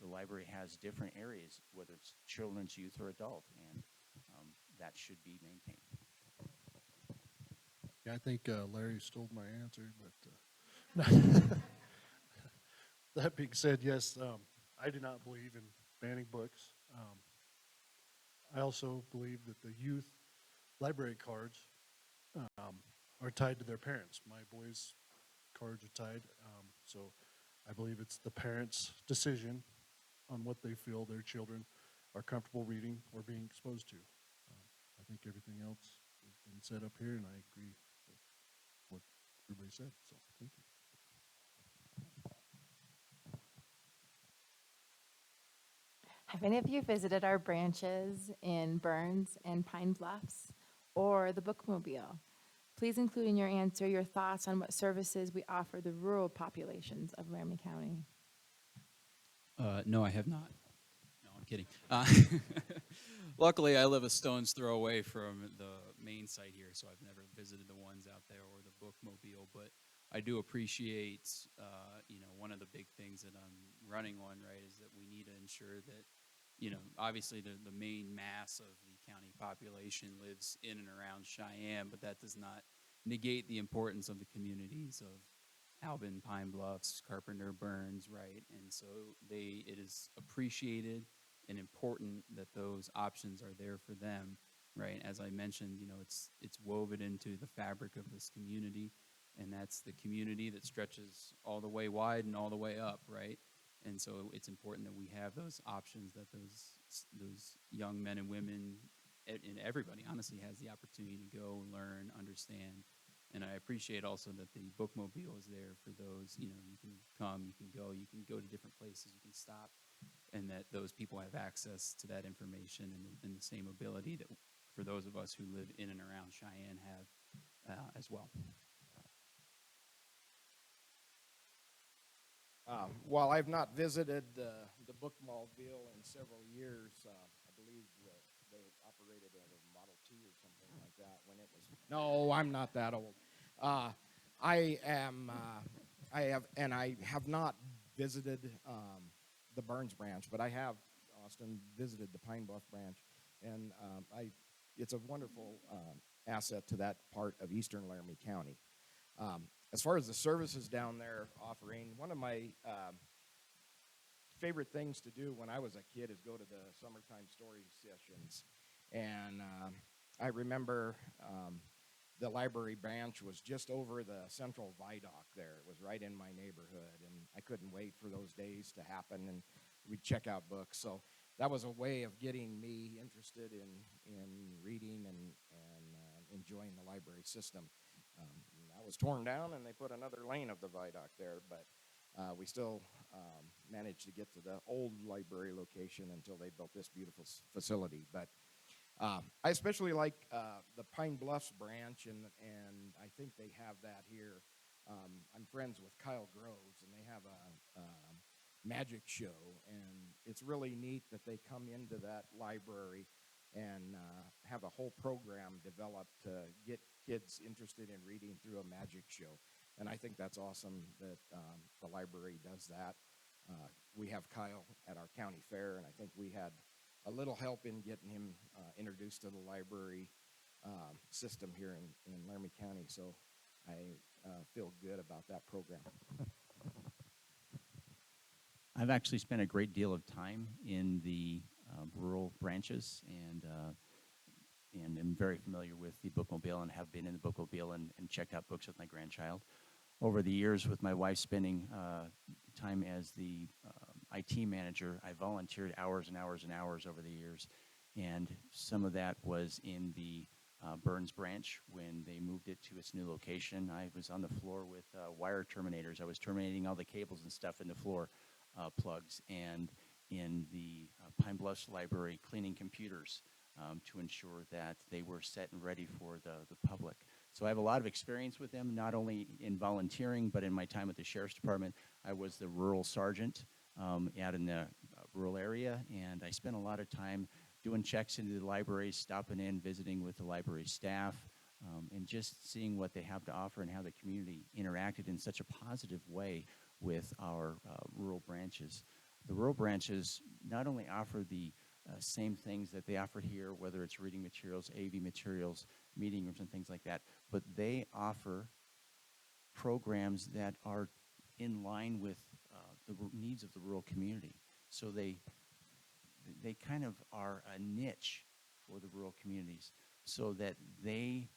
The library has different areas, whether it's children's, youth, or adult, and that should be maintained. Yeah, I think Larry stole my answer, but that being said, yes, I do not believe in banning books. I also believe that the youth library cards are tied to their parents. My boys' cards are tied, so I believe it's the parents' decision on what they feel their children are comfortable reading or being exposed to. I think everything else has been said up here, and I agree with what everybody said, so thank you. Have any of you visited our branches in Burns and Pine Bluffs or the Bookmobile? Please include in your answer your thoughts on what services we offer the rural populations of Laramie County. No, I have not. No, I'm kidding. Luckily, I live a stone's throw away from the main site here, so I've never visited the ones out there or the Bookmobile. But I do appreciate, one of the big things that I'm running on, right, is that we need to ensure that, obviously the main mass of the county population lives in and around Cheyenne, but that does not negate the importance of the communities of Albin, Pine Bluffs, Carpenter, Burns, right? And so it is appreciated and important that those options are there for them, right? As I mentioned, it's woven into the fabric of this community, and that's the community that stretches all the way wide and all the way up, right? And so it's important that we have those options, that those young men and women, and everybody honestly has the opportunity to go learn, understand. And I appreciate also that the Bookmobile is there for those, you can come, you can go to different places, you can stop, and that those people have access to that information and the same ability that for those of us who live in and around Cheyenne have as well. While I've not visited the Bookmobile in several years, I believe they operated at a Model T or something like that when it was. No, I'm not that old. I have not visited the Burns branch, but I have, Austin, visited the Pine Bluff branch, and it's a wonderful asset to that part of eastern Laramie County. As far as the services down there offering, one of my favorite things to do when I was a kid is go to the summertime story sessions. And I remember the library branch was just over the central viaduct there. It was right in my neighborhood, and I couldn't wait for those days to happen, and we'd check out books. So that was a way of getting me interested in reading and enjoying the library system. That was torn down, and they put another lane of the viaduct there, but we still managed to get to the old library location until they built this beautiful facility. But I especially like the Pine Bluffs branch, and I think they have that here. I'm friends with Kyle Groves, and they have a magic show, and it's really neat that they come into that library and have a whole program developed to get kids interested in reading through a magic show. And I think that's awesome that the library does that. We have Kyle at our county fair, and I think we had a little help in getting him introduced to the library system here in Laramie County. So feel good about that program. I've actually spent a great deal of time in the rural branches and am very familiar with the bookmobile and have been in the bookmobile and checked out books with my grandchild. Over the years, with my wife spending time as the IT manager, I volunteered hours and hours and hours over the years, and some of that was in the Burns branch when they moved it to its new location. I was on the floor with wire terminators. I was terminating all the cables and stuff in the floor plugs, and in the Pine Bluffs Library cleaning computers to ensure that they were set and ready for the public. So I have a lot of experience with them, not only in volunteering, but in my time at the Sheriff's Department. I was the rural sergeant out in the rural area, and I spent a lot of time doing checks into the libraries, stopping in, visiting with the library staff, and just seeing what they have to offer and how the community interacted in such a positive way with our rural branches. The rural branches not only offer the same things that they offer here, whether it's reading materials, AV materials, meeting rooms, and things like that, but they offer programs that are in line with the needs of the rural community. So they kind of are a niche for the rural communities so that they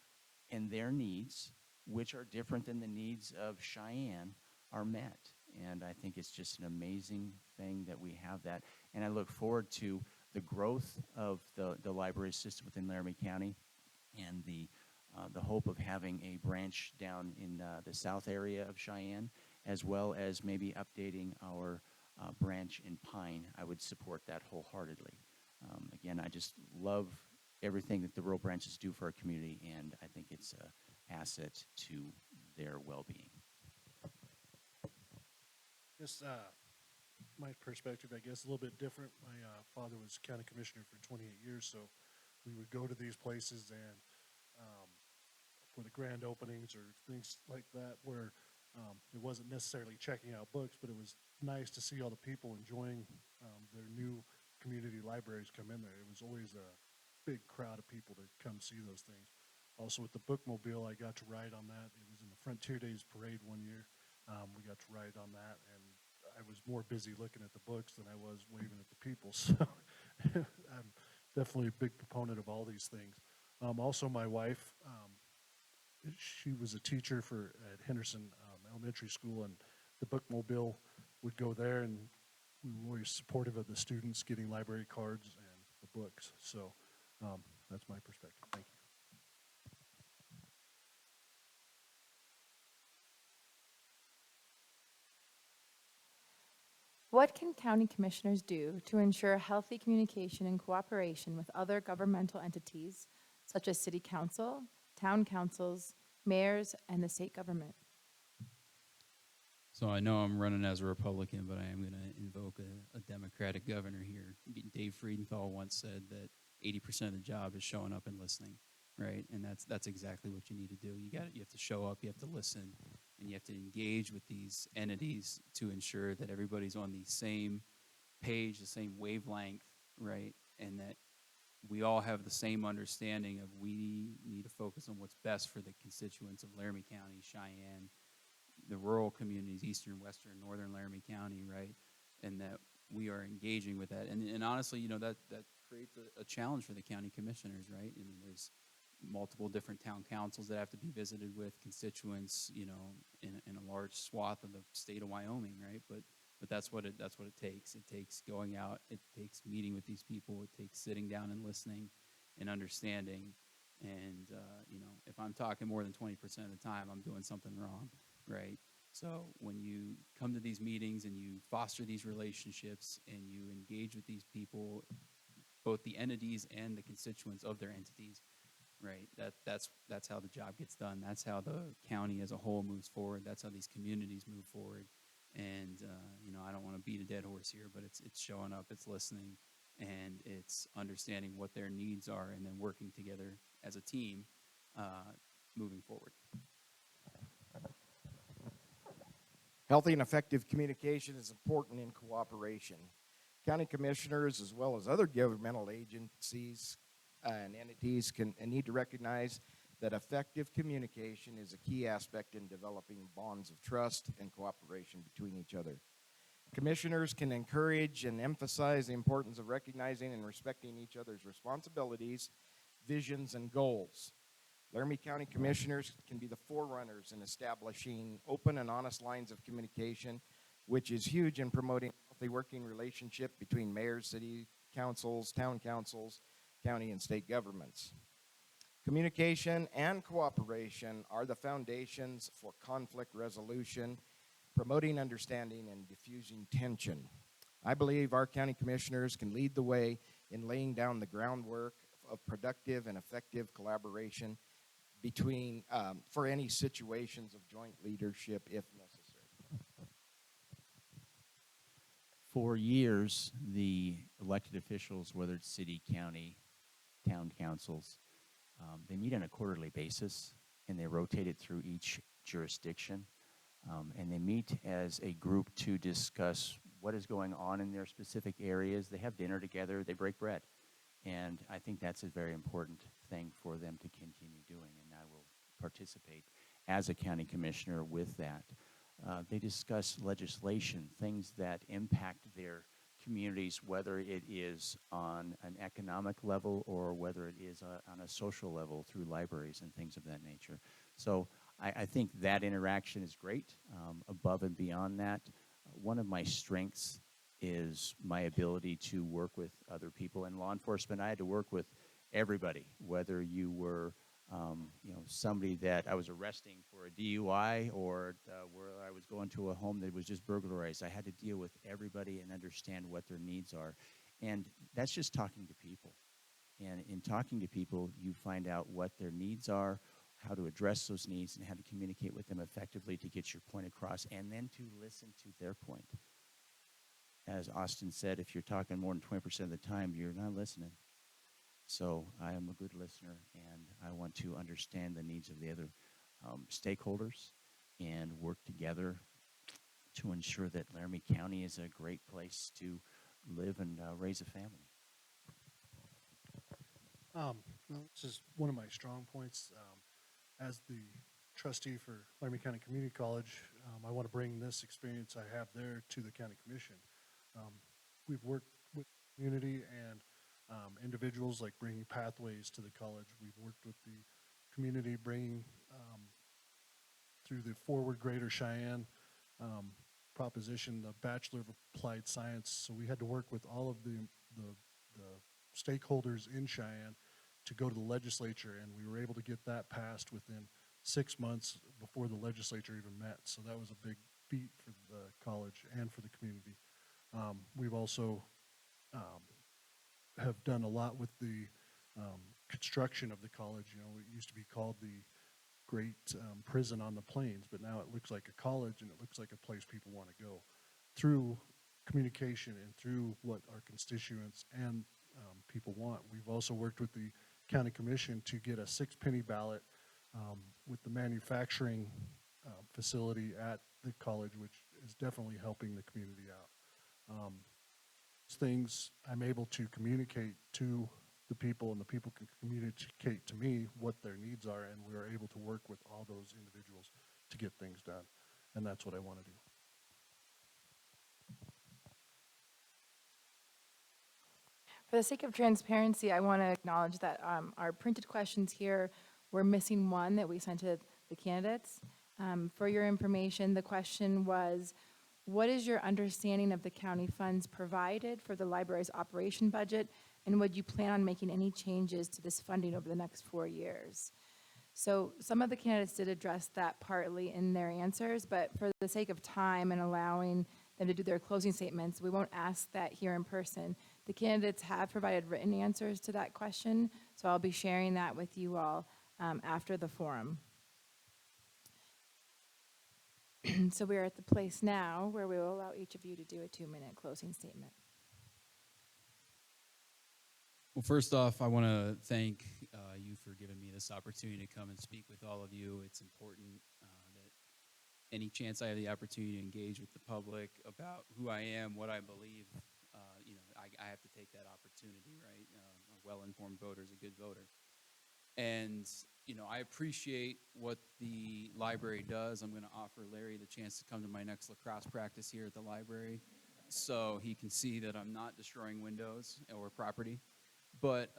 and their needs, which are different than the needs of Cheyenne, are met. And I think it's just an amazing thing that we have that. And I look forward to the growth of the library system within Laramie County and the hope of having a branch down in the south area of Cheyenne, as well as maybe updating our branch in Pine. I would support that wholeheartedly. Again, I just love everything that the rural branches do for our community, and I think it's an asset to their well-being. Just my perspective, I guess, a little bit different. My father was county commissioner for 28 years, so we would go to these places and for the grand openings or things like that where it wasn't necessarily checking out books, but it was nice to see all the people enjoying their new community libraries come in there. It was always a big crowd of people to come see those things. Also with the bookmobile, I got to ride on that. It was in the Frontier Days parade one year. We got to ride on that, and I was more busy looking at the books than I was waving at the people. So I'm definitely a big proponent of all these things. Also, my wife, she was a teacher at Henderson Elementary School, and the bookmobile would go there, and we were always supportive of the students getting library cards and the books. So that's my perspective. Thank you. What can county commissioners do to ensure healthy communication and cooperation with other governmental entities, such as city council, town councils, mayors, and the state government? So I know I'm running as a Republican, but I am going to invoke a Democratic governor here. Dave Friedenthal once said that 80% of the job is showing up and listening, right? And that's exactly what you need to do. You have to show up, you have to listen, and you have to engage with these entities to ensure that everybody's on the same page, the same wavelength, right? And that we all have the same understanding of we need to focus on what's best for the constituents of Laramie County, Cheyenne, the rural communities, eastern, western, northern Laramie County, right? And that we are engaging with that. And honestly, that creates a challenge for the county commissioners, right? I mean, there's multiple different town councils that have to be visited with, constituents, in a large swath of the state of Wyoming, right? But that's what it takes. It takes going out. It takes meeting with these people. It takes sitting down and listening and understanding. And if I'm talking more than 20% of the time, I'm doing something wrong, right? So when you come to these meetings and you foster these relationships and you engage with these people, both the entities and the constituents of their entities, right? That's how the job gets done. That's how the county as a whole moves forward. That's how these communities move forward. And I don't want to beat a dead horse here, but it's showing up, it's listening, and it's understanding what their needs are, and then working together as a team, moving forward. Healthy and effective communication is important in cooperation. County commissioners, as well as other governmental agencies and entities, need to recognize that effective communication is a key aspect in developing bonds of trust and cooperation between each other. Commissioners can encourage and emphasize the importance of recognizing and respecting each other's responsibilities, visions, and goals. Laramie County Commissioners can be the forerunners in establishing open and honest lines of communication, which is huge in promoting a healthy working relationship between mayors, city councils, town councils, county and state governments. Communication and cooperation are the foundations for conflict resolution, promoting understanding and diffusing tension. I believe our county commissioners can lead the way in laying down the groundwork of productive and effective collaboration between for any situations of joint leadership if necessary. For years, the elected officials, whether it's city, county, town councils, they meet on a quarterly basis, and they rotate it through each jurisdiction. And they meet as a group to discuss what is going on in their specific areas. They have dinner together, they break bread. And I think that's a very important thing for them to continue doing, and I will participate as a county commissioner with that. They discuss legislation, things that impact their communities, whether it is on an economic level or whether it is on a social level through libraries and things of that nature. So I think that interaction is great. Above and beyond that, one of my strengths is my ability to work with other people. In law enforcement, I had to work with everybody, whether you were somebody that I was arresting for a DUI or where I was going to a home that was just burglarized. I had to deal with everybody and understand what their needs are. And that's just talking to people. And in talking to people, you find out what their needs are, how to address those needs, and how to communicate with them effectively to get your point across, and then to listen to their point. As Austin said, if you're talking more than 20% of the time, you're not listening. So I am a good listener, and I want to understand the needs of the other stakeholders and work together to ensure that Laramie County is a great place to live and raise a family. This is one of my strong points. As the trustee for Laramie County Community College, I want to bring this experience I have there to the county commission. We've worked with the community and individuals, like bringing pathways to the college. We've worked with the community, bringing through the Forward Greater Cheyenne proposition, the Bachelor of Applied Science. So we had to work with all of the stakeholders in Cheyenne to go to the legislature, and we were able to get that passed within 6 months before the legislature even met. So that was a big feat for the college and for the community. We've also have done a lot with the construction of the college. You know, it used to be called the Great Prison on the Plains, but now it looks like a college, and it looks like a place people want to go. Through communication and through what our constituents and people want. We've also worked with the county commission to get a 6-penny ballot with the manufacturing facility at the college, which is definitely helping the community out. Things I'm able to communicate to the people, and the people can communicate to me what their needs are, and we're able to work with all those individuals to get things done. And that's what I want to do. For the sake of transparency, I want to acknowledge that our printed questions here, we're missing one that we sent to the candidates. For your information, the question was, what is your understanding of the county funds provided for the library's operation budget, and would you plan on making any changes to this funding over the next 4 years? So some of the candidates did address that partly in their answers, but for the sake of time and allowing them to do their closing statements, we won't ask that here in person. The candidates have provided written answers to that question, so I'll be sharing that with you all after the forum. So we are at the place now where we will allow each of you to do a 2-minute closing statement. Well, first off, I want to thank you for giving me this opportunity to come and speak with all of you. It's important that any chance I have the opportunity to engage with the public about who I am, what I believe, I have to take that opportunity, right? A well-informed voter is a good voter. And, I appreciate what the library does. I'm going to offer Larry the chance to come to my next lacrosse practice here at the library so he can see that I'm not destroying windows or property. But,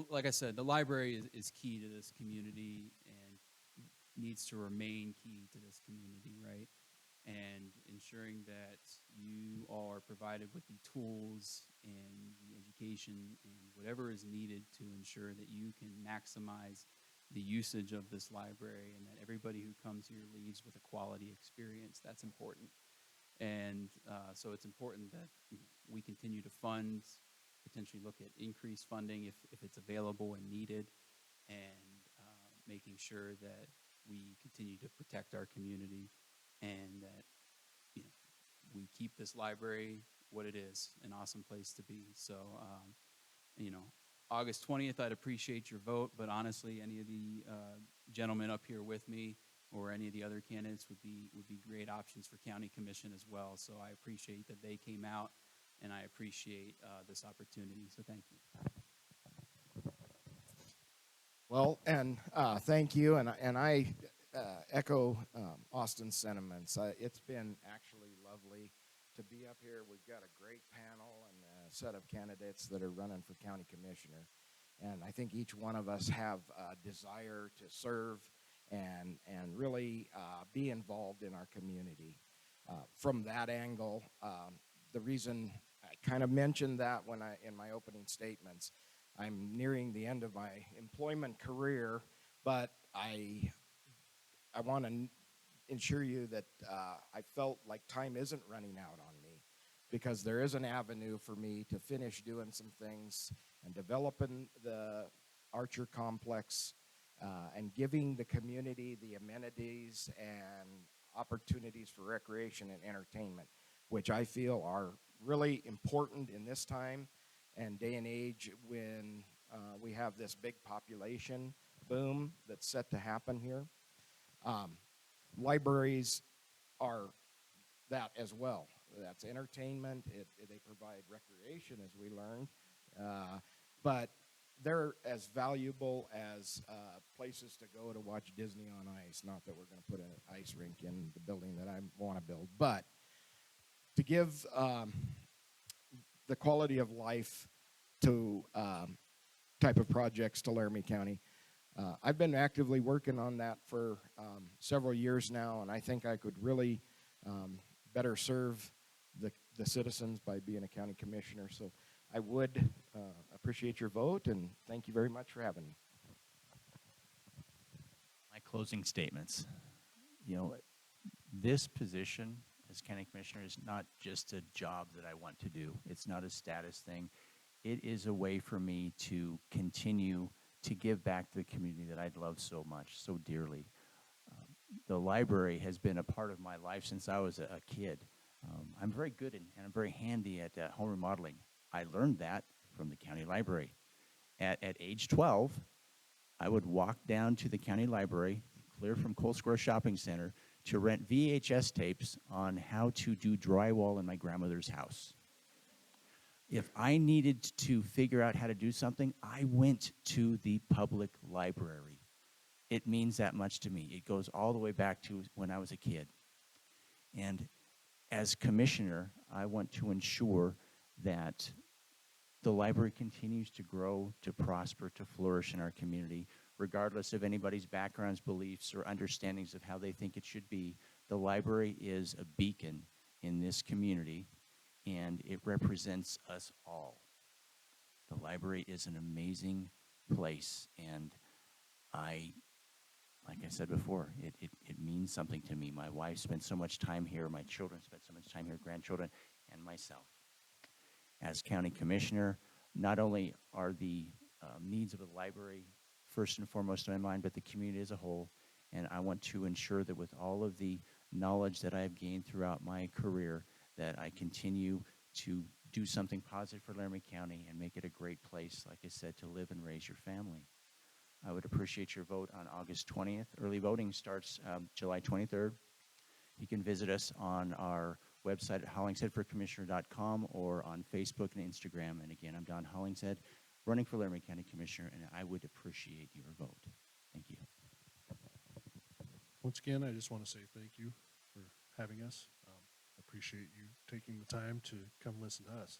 like I said, the library is key to this community and needs to remain key to this community, right? And ensuring that you all are provided with the tools and the education and whatever is needed to ensure that you can maximize the usage of this library and that everybody who comes here leaves with a quality experience. That's important. And so it's important that we continue to fund, potentially look at increased funding if it's available and needed, and making sure that we continue to protect our community and that we keep this library what it is, an awesome place to be. So August 20th, I'd appreciate your vote, but honestly, any of the gentlemen up here with me or any of the other candidates would be great options for county commission as well. So I appreciate that they came out, and I appreciate this opportunity. So thank you. Well, and thank you, and I echo Austin's sentiments. It's been actually lovely to be up here. We've got a great panel and a set of candidates that are running for county commissioner, and I think each one of us have a desire to serve and really be involved in our community. From that angle, the reason I kind of mentioned that in my opening statements, I'm nearing the end of my employment career, but I want to ensure you that I felt like time isn't running out on me, because there is an avenue for me to finish doing some things and developing the Archer complex and giving the community the amenities and opportunities for recreation and entertainment, which I feel are really important in this time and day and age when we have this big population boom that's set to happen here. Libraries are that as well. That's entertainment. They provide recreation, as we learned, but they're as valuable as places to go to watch Disney on Ice. Not that we're going to put an ice rink in the building that I want to build, but to give the quality of life to type of projects to Laramie County. I've been actively working on that for several years now, and I think I could really better serve the citizens by being a county commissioner. So I would appreciate your vote, and thank you very much for having me. My closing statements. This position as county commissioner is not just a job that I want to do. It's not a status thing. It is a way for me to continue to give back to the community that I love so much, so dearly. The library has been a part of my life since I was a kid. I'm very good and I'm very handy at home remodeling. I learned that from the county library. At age 12, I would walk down to the county library, clear from Cole Square Shopping Center, to rent VHS tapes on how to do drywall in my grandmother's house. If I needed to figure out how to do something, I went to the public library. It means that much to me. It goes all the way back to when I was a kid. And as commissioner, I want to ensure that the library continues to grow, to prosper, to flourish in our community, regardless of anybody's backgrounds, beliefs, or understandings of how they think it should be. The library is a beacon in this community, and it represents us all. The library is an amazing place, and like I said before, it means something to me. My wife spent so much time here, my children spent so much time here, grandchildren, and myself. As county commissioner, not only are the needs of the library first and foremost in my mind, but the community as a whole, and I want to ensure that with all of the knowledge that I have gained throughout my career, that I continue to do something positive for Laramie County and make it a great place, like I said, to live and raise your family. I would appreciate your vote on August 20th. Early voting starts July 23rd. You can visit us on our website at hollingsaidforcommissioner.com or on Facebook and Instagram. And again, I'm Don Hollingshead. running for Laramie County Commissioner, and I would appreciate your vote. Thank you. Once again, I just want to say thank you for having us. Appreciate you taking the time to come listen to us.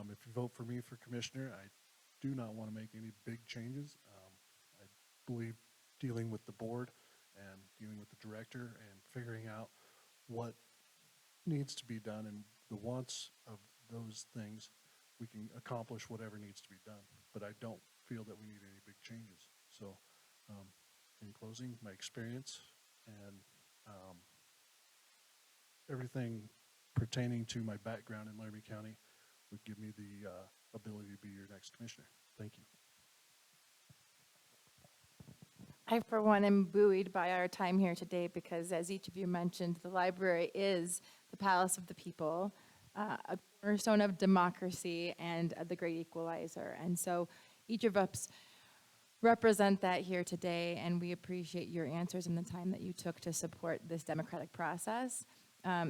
If you vote for me for commissioner, I do not want to make any big changes. I believe dealing with the board and dealing with the director and figuring out what needs to be done and the wants of those things, we can accomplish whatever needs to be done. But I don't feel that we need any big changes. So in closing, my experience and everything pertaining to my background in Laramie County would give me the ability to be your next commissioner. Thank you. I, for one, am buoyed by our time here today because, as each of you mentioned, the library is the palace of the people, a cornerstone of democracy, and the great equalizer. And so each of us represent that here today, and we appreciate your answers and the time that you took to support this democratic process.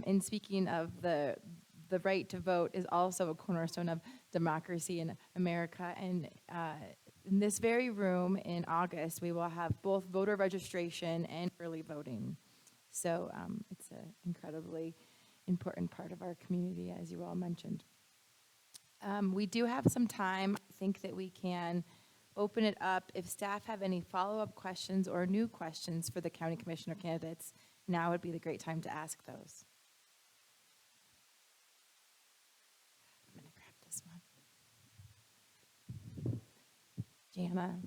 In speaking of the right to vote is also a cornerstone of democracy in America. And in this very room in August, we will have both voter registration and early voting. So it's an incredibly important part of our community, as you all mentioned. We do have some time. I think that we can open it up. If staff have any follow-up questions or new questions for the county commissioner candidates, now would be the great time to ask those. I'm going to grab this one. Jana.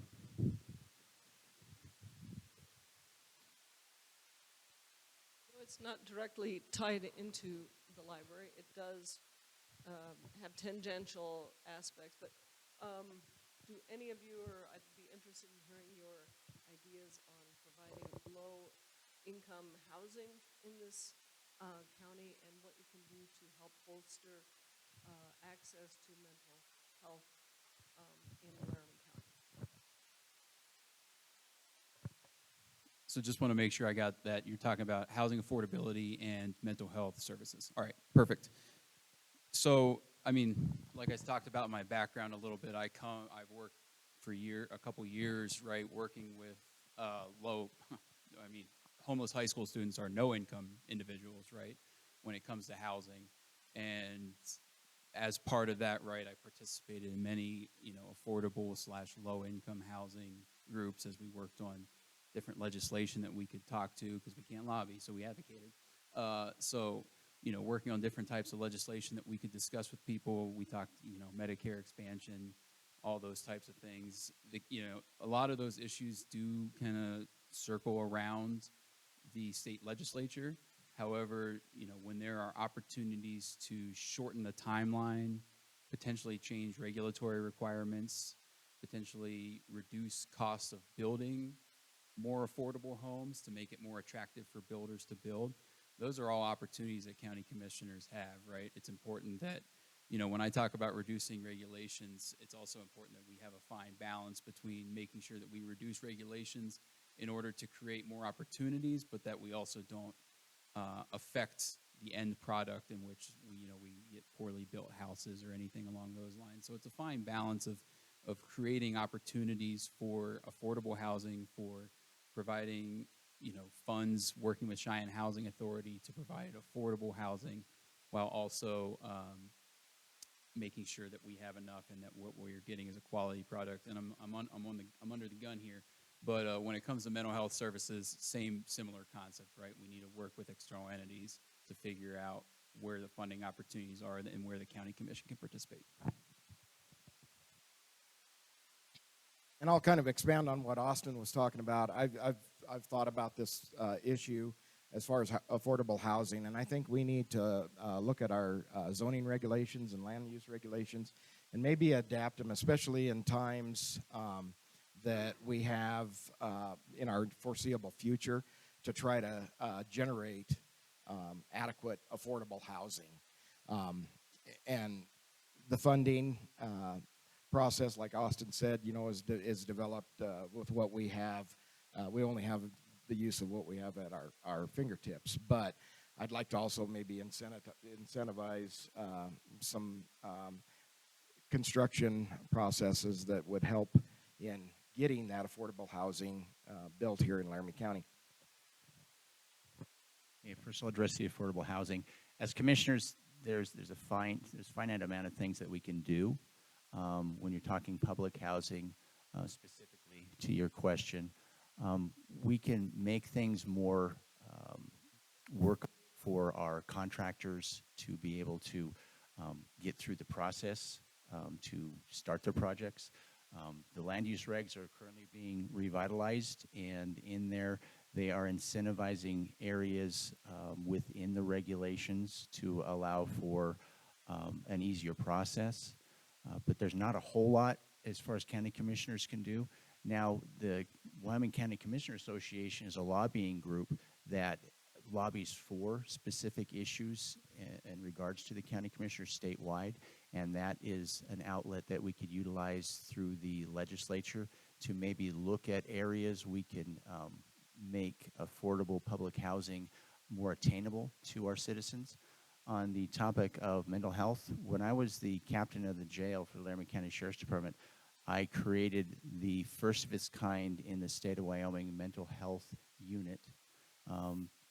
It's not directly tied into the library. It does have tangential aspects, but do any of you, or I'd be interested in hearing your ideas on providing low-income housing in this county and what you can do to help bolster access to mental health in Laramie County. So just want to make sure I got that. You're talking about housing affordability and mental health services. All right, perfect. So, I mean, like I talked about my background a little bit, I've worked for a couple years, right, working with homeless high school students are no-income individuals, right, when it comes to housing. And as part of that, right, I participated in many, affordable / low-income housing groups as we worked on different legislation that we could talk to because we can't lobby, so we advocated. Working on different types of legislation that we could discuss with people. We talked, Medicare expansion, all those types of things. A lot of those issues do kind of circle around the state legislature. However, when there are opportunities to shorten the timeline, potentially change regulatory requirements, potentially reduce costs of building more affordable homes to make it more attractive for builders to build, those are all opportunities that county commissioners have, right? It's important that, when I talk about reducing regulations, it's also important that we have a fine balance between making sure that we reduce regulations in order to create more opportunities, but that we also don't affect the end product in which we get poorly built houses or anything along those lines. So it's a fine balance of creating opportunities for affordable housing, for providing funds, working with Cheyenne Housing Authority to provide affordable housing, while also making sure that we have enough and that what we're getting is a quality product. And I'm under the gun here, but when it comes to mental health services, similar concept, right? We need to work with external entities to figure out where the funding opportunities are and where the county commission can participate. And I'll kind of expand on what Austin was talking about. I've thought about this issue as far as affordable housing, and I think we need to look at our zoning regulations and land use regulations and maybe adapt them, especially in times that we have in our foreseeable future, to try to generate adequate affordable housing. And the funding process, like Austin said, is developed with what we have. We only have the use of what we have at our fingertips. But I'd like to also maybe incentivize some construction processes that would help in getting that affordable housing built here in Laramie County. Okay, first I'll address the affordable housing. As commissioners, there's a finite amount of things that we can do when you're talking public housing, specifically to your question. We can make things more work for our contractors to be able to get through the process to start their projects. The land use regs are currently being revitalized, and in there they are incentivizing areas within the regulations to allow for an easier process. But there's not a whole lot as far as county commissioners can do. Now, the Wyoming County Commissioner Association is a lobbying group that lobbies for specific issues in regards to the county commissioners statewide, and that is an outlet that we could utilize through the legislature to maybe look at areas we can make affordable public housing more attainable to our citizens. On the topic of mental health, when I was the captain of the jail for the Laramie County Sheriff's Department, I created the first of its kind in the state of Wyoming mental health unit.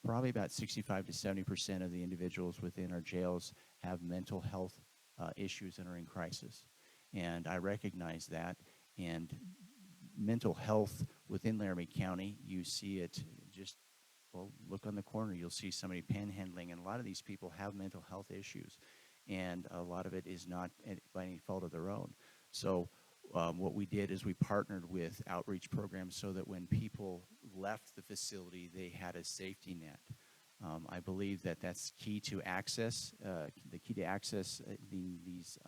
Probably about 65 to 70% of the individuals within our jails have mental health issues and are in crisis. And I recognize that. And mental health within Laramie County, you see it just, well, look on the corner, you'll see somebody panhandling, and a lot of these people have mental health issues. And a lot of it is not by any fault of their own. So what we did is we partnered with outreach programs so that when people left the facility, they had a safety net. I believe that that's key to access. The key to access these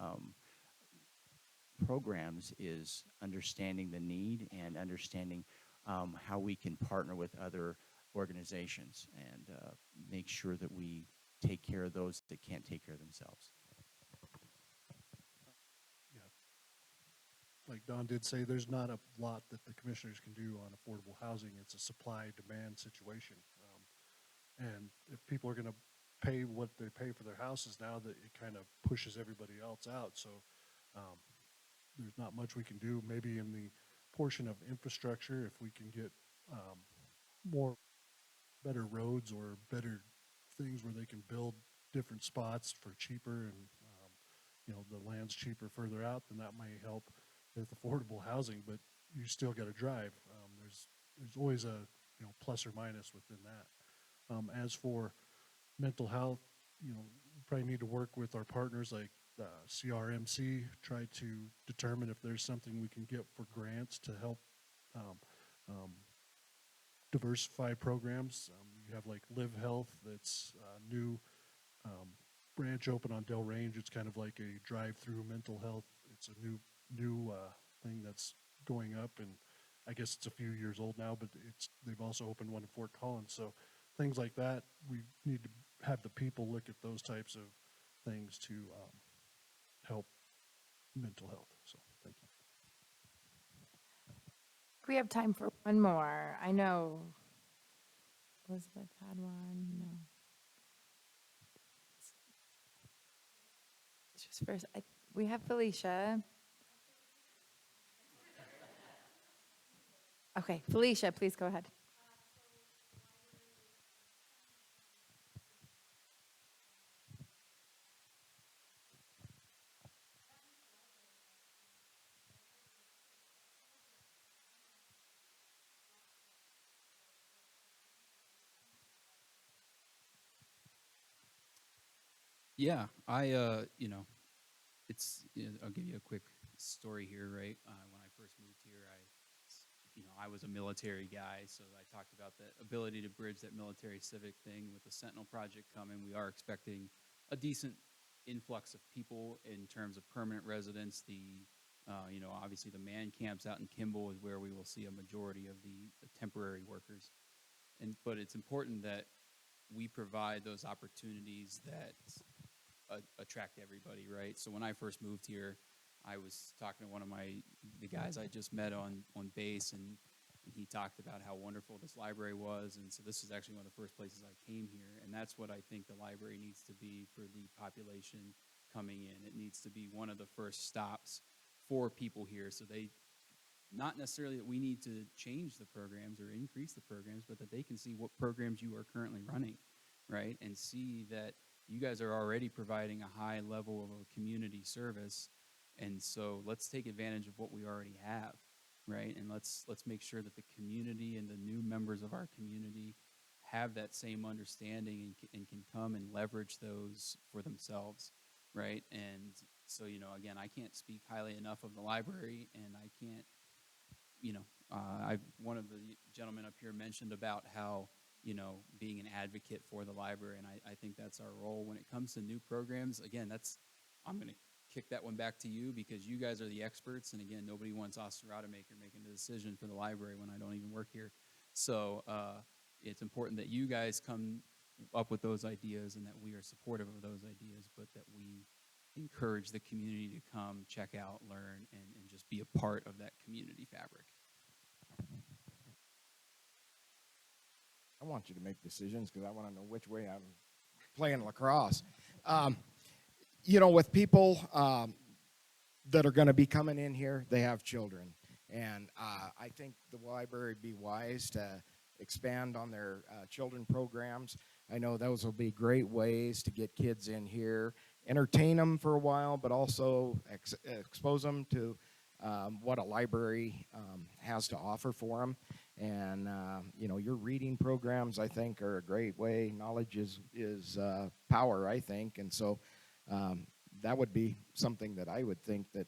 programs is understanding the need and understanding how we can partner with other organizations and make sure that we take care of those that can't take care of themselves. Like Don did say, there's not a lot that the commissioners can do on affordable housing. It's a supply-demand situation. And if people are going to pay what they pay for their houses now, that it kind of pushes everybody else out. So there's not much we can do. Maybe in the portion of infrastructure, if we can get better roads or better things where they can build different spots for cheaper, and the land's cheaper further out, then that may help with affordable housing. But you still got to drive. There's always a plus or minus within that. As for mental health, we probably need to work with our partners like CRMC, try to determine if there's something we can get for grants to help diversify programs. You have like Live Health, that's a new branch open on Del Range. It's kind of like a drive-through mental health. It's a new thing that's going up, and I guess it's a few years old now, but they've also opened one in Fort Collins. So things like that, we need to have the people look at those types of things to help mental health. So thank you. We have time for one more. I know Elizabeth had one. No. Just first, we have Felicia. Okay, Felicia, please go ahead. Yeah, I'll give you a quick story here, right? When I first moved here, I was a military guy, so I talked about the ability to bridge that military civic thing with the Sentinel project coming. We are expecting a decent influx of people in terms of permanent residents. Obviously the man camps out in Kimball is where we will see a majority of the temporary workers. But it's important that we provide those opportunities that attract everybody, right? So when I first moved here, I was talking to one of the guys I just met on base, and he talked about how wonderful this library was. And so this is actually one of the first places I came here, and that's what I think the library needs to be for the population coming in. It needs to be one of the first stops for people here, so they, not necessarily that we need to change the programs or increase the programs, but that they can see what programs you are currently running, right? And see that you guys are already providing a high level of a community service. And so let's take advantage of what we already have, right? And let's make sure that the community and the new members of our community have that same understanding and can come and leverage those for themselves, right? And so, you know, again, I can't speak highly enough of the library, and I can't, you know, one of the gentlemen up here mentioned about how, you know, being an advocate for the library, and I think that's our role when it comes to new programs. Again, I'm going to kick that one back to you because you guys are the experts, and again, nobody wants Austin Rodemaker making the decision for the library when I don't even work here. So it's important that you guys come up with those ideas and that we are supportive of those ideas, but that we encourage the community to come, check out, learn, and just be a part of that community fabric. I want you to make decisions because I want to know which way I'm playing lacrosse. You know, with people that are going to be coming in here, they have children. And I think the library would be wise to expand on their children programs. I know those will be great ways to get kids in here, entertain them for a while, but also expose them to what a library has to offer for them. And, you know, your reading programs, I think, are a great way. Knowledge is power, I think. And so that would be something that I would think that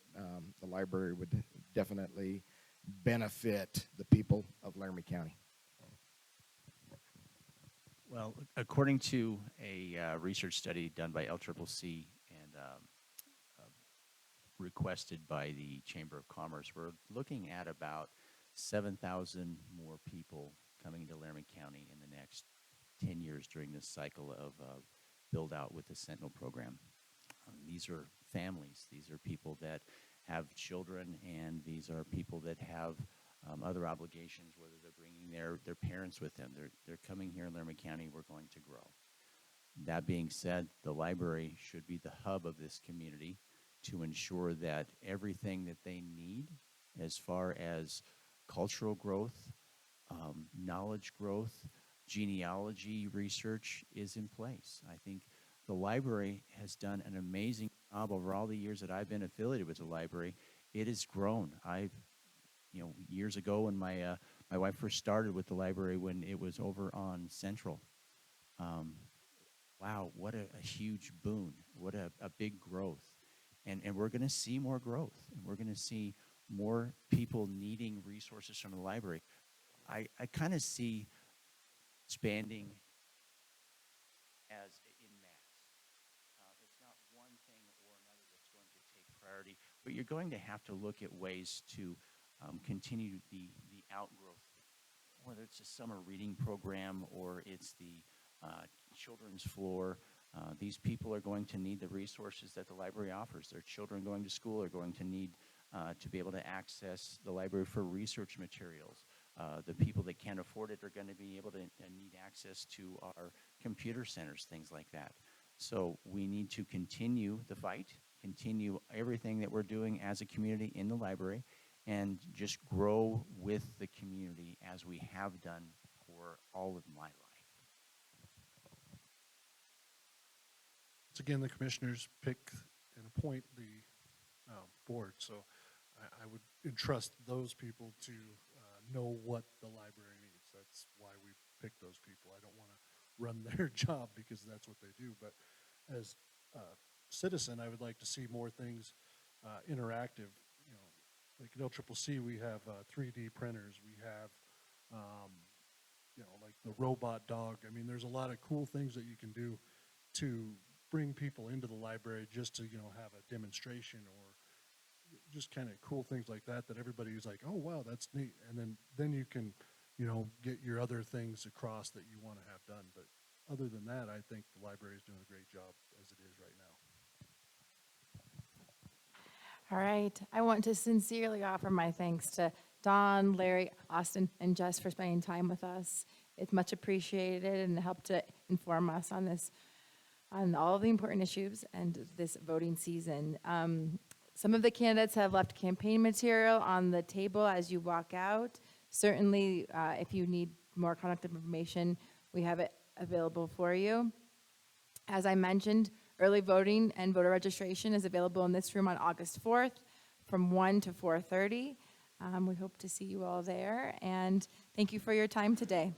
the library would definitely benefit the people of Laramie County. Well, according to a research study done by LCCC and requested by the Chamber of Commerce, we're looking at about 7,000 more people coming to Laramie County in the next 10 years during this cycle of build out with the Sentinel program. These are families. These are people that have children, and these are people that have other obligations, whether they're bringing their parents with them. They're coming here in Laramie County. We're going to grow. That being said, the library should be the hub of this community to ensure that everything that they need as far as cultural growth, knowledge growth, genealogy research is in place. I think the library has done an amazing job over all the years that I've been affiliated with the library. It has grown. You know, years ago when my wife first started with the library, when it was over on Central, wow, what a huge boon, what a big growth. And we're going to see more growth, and we're going to see more people needing resources from the library. I kind of see expanding as in mass. It's not one thing or another that's going to take priority, but you're going to have to look at ways to continue the outgrowth, whether it's a summer reading program or it's the children's floor. These people are going to need the resources that the library offers. Their children going to school are going to need to be able to access the library for research materials. The people that can't afford it are going to be able to need access to our computer centers, things like that. So we need to continue the fight, continue everything that we're doing as a community in the library, and just grow with the community as we have done for all of my life. Once again, the commissioners pick and appoint the board, so I would entrust those people to know what the library needs. That's why we pick those people. I don't want to run their job because that's what they do, but as a citizen, I would like to see more things interactive. You know, like at LCCC, we have 3D printers. We have, you know, like the robot dog. I mean, there's a lot of cool things that you can do to bring people into the library just to, you know, have a demonstration or just kind of cool things like that everybody is like, oh, wow, that's neat. And then you can, you know, get your other things across that you want to have done. But other than that, I think the library is doing a great job as it is right now. All right. I want to sincerely offer my thanks to Don, Larry, Austin, and Jess for spending time with us. It's much appreciated and helped to inform us on this on all of the important issues and this voting season. Some of the candidates have left campaign material on the table as you walk out. Certainly, if you need more contact information, we have it available for you. As I mentioned, early voting and voter registration is available in this room on August 4th from 1 to 4:30. We hope to see you all there, and thank you for your time today.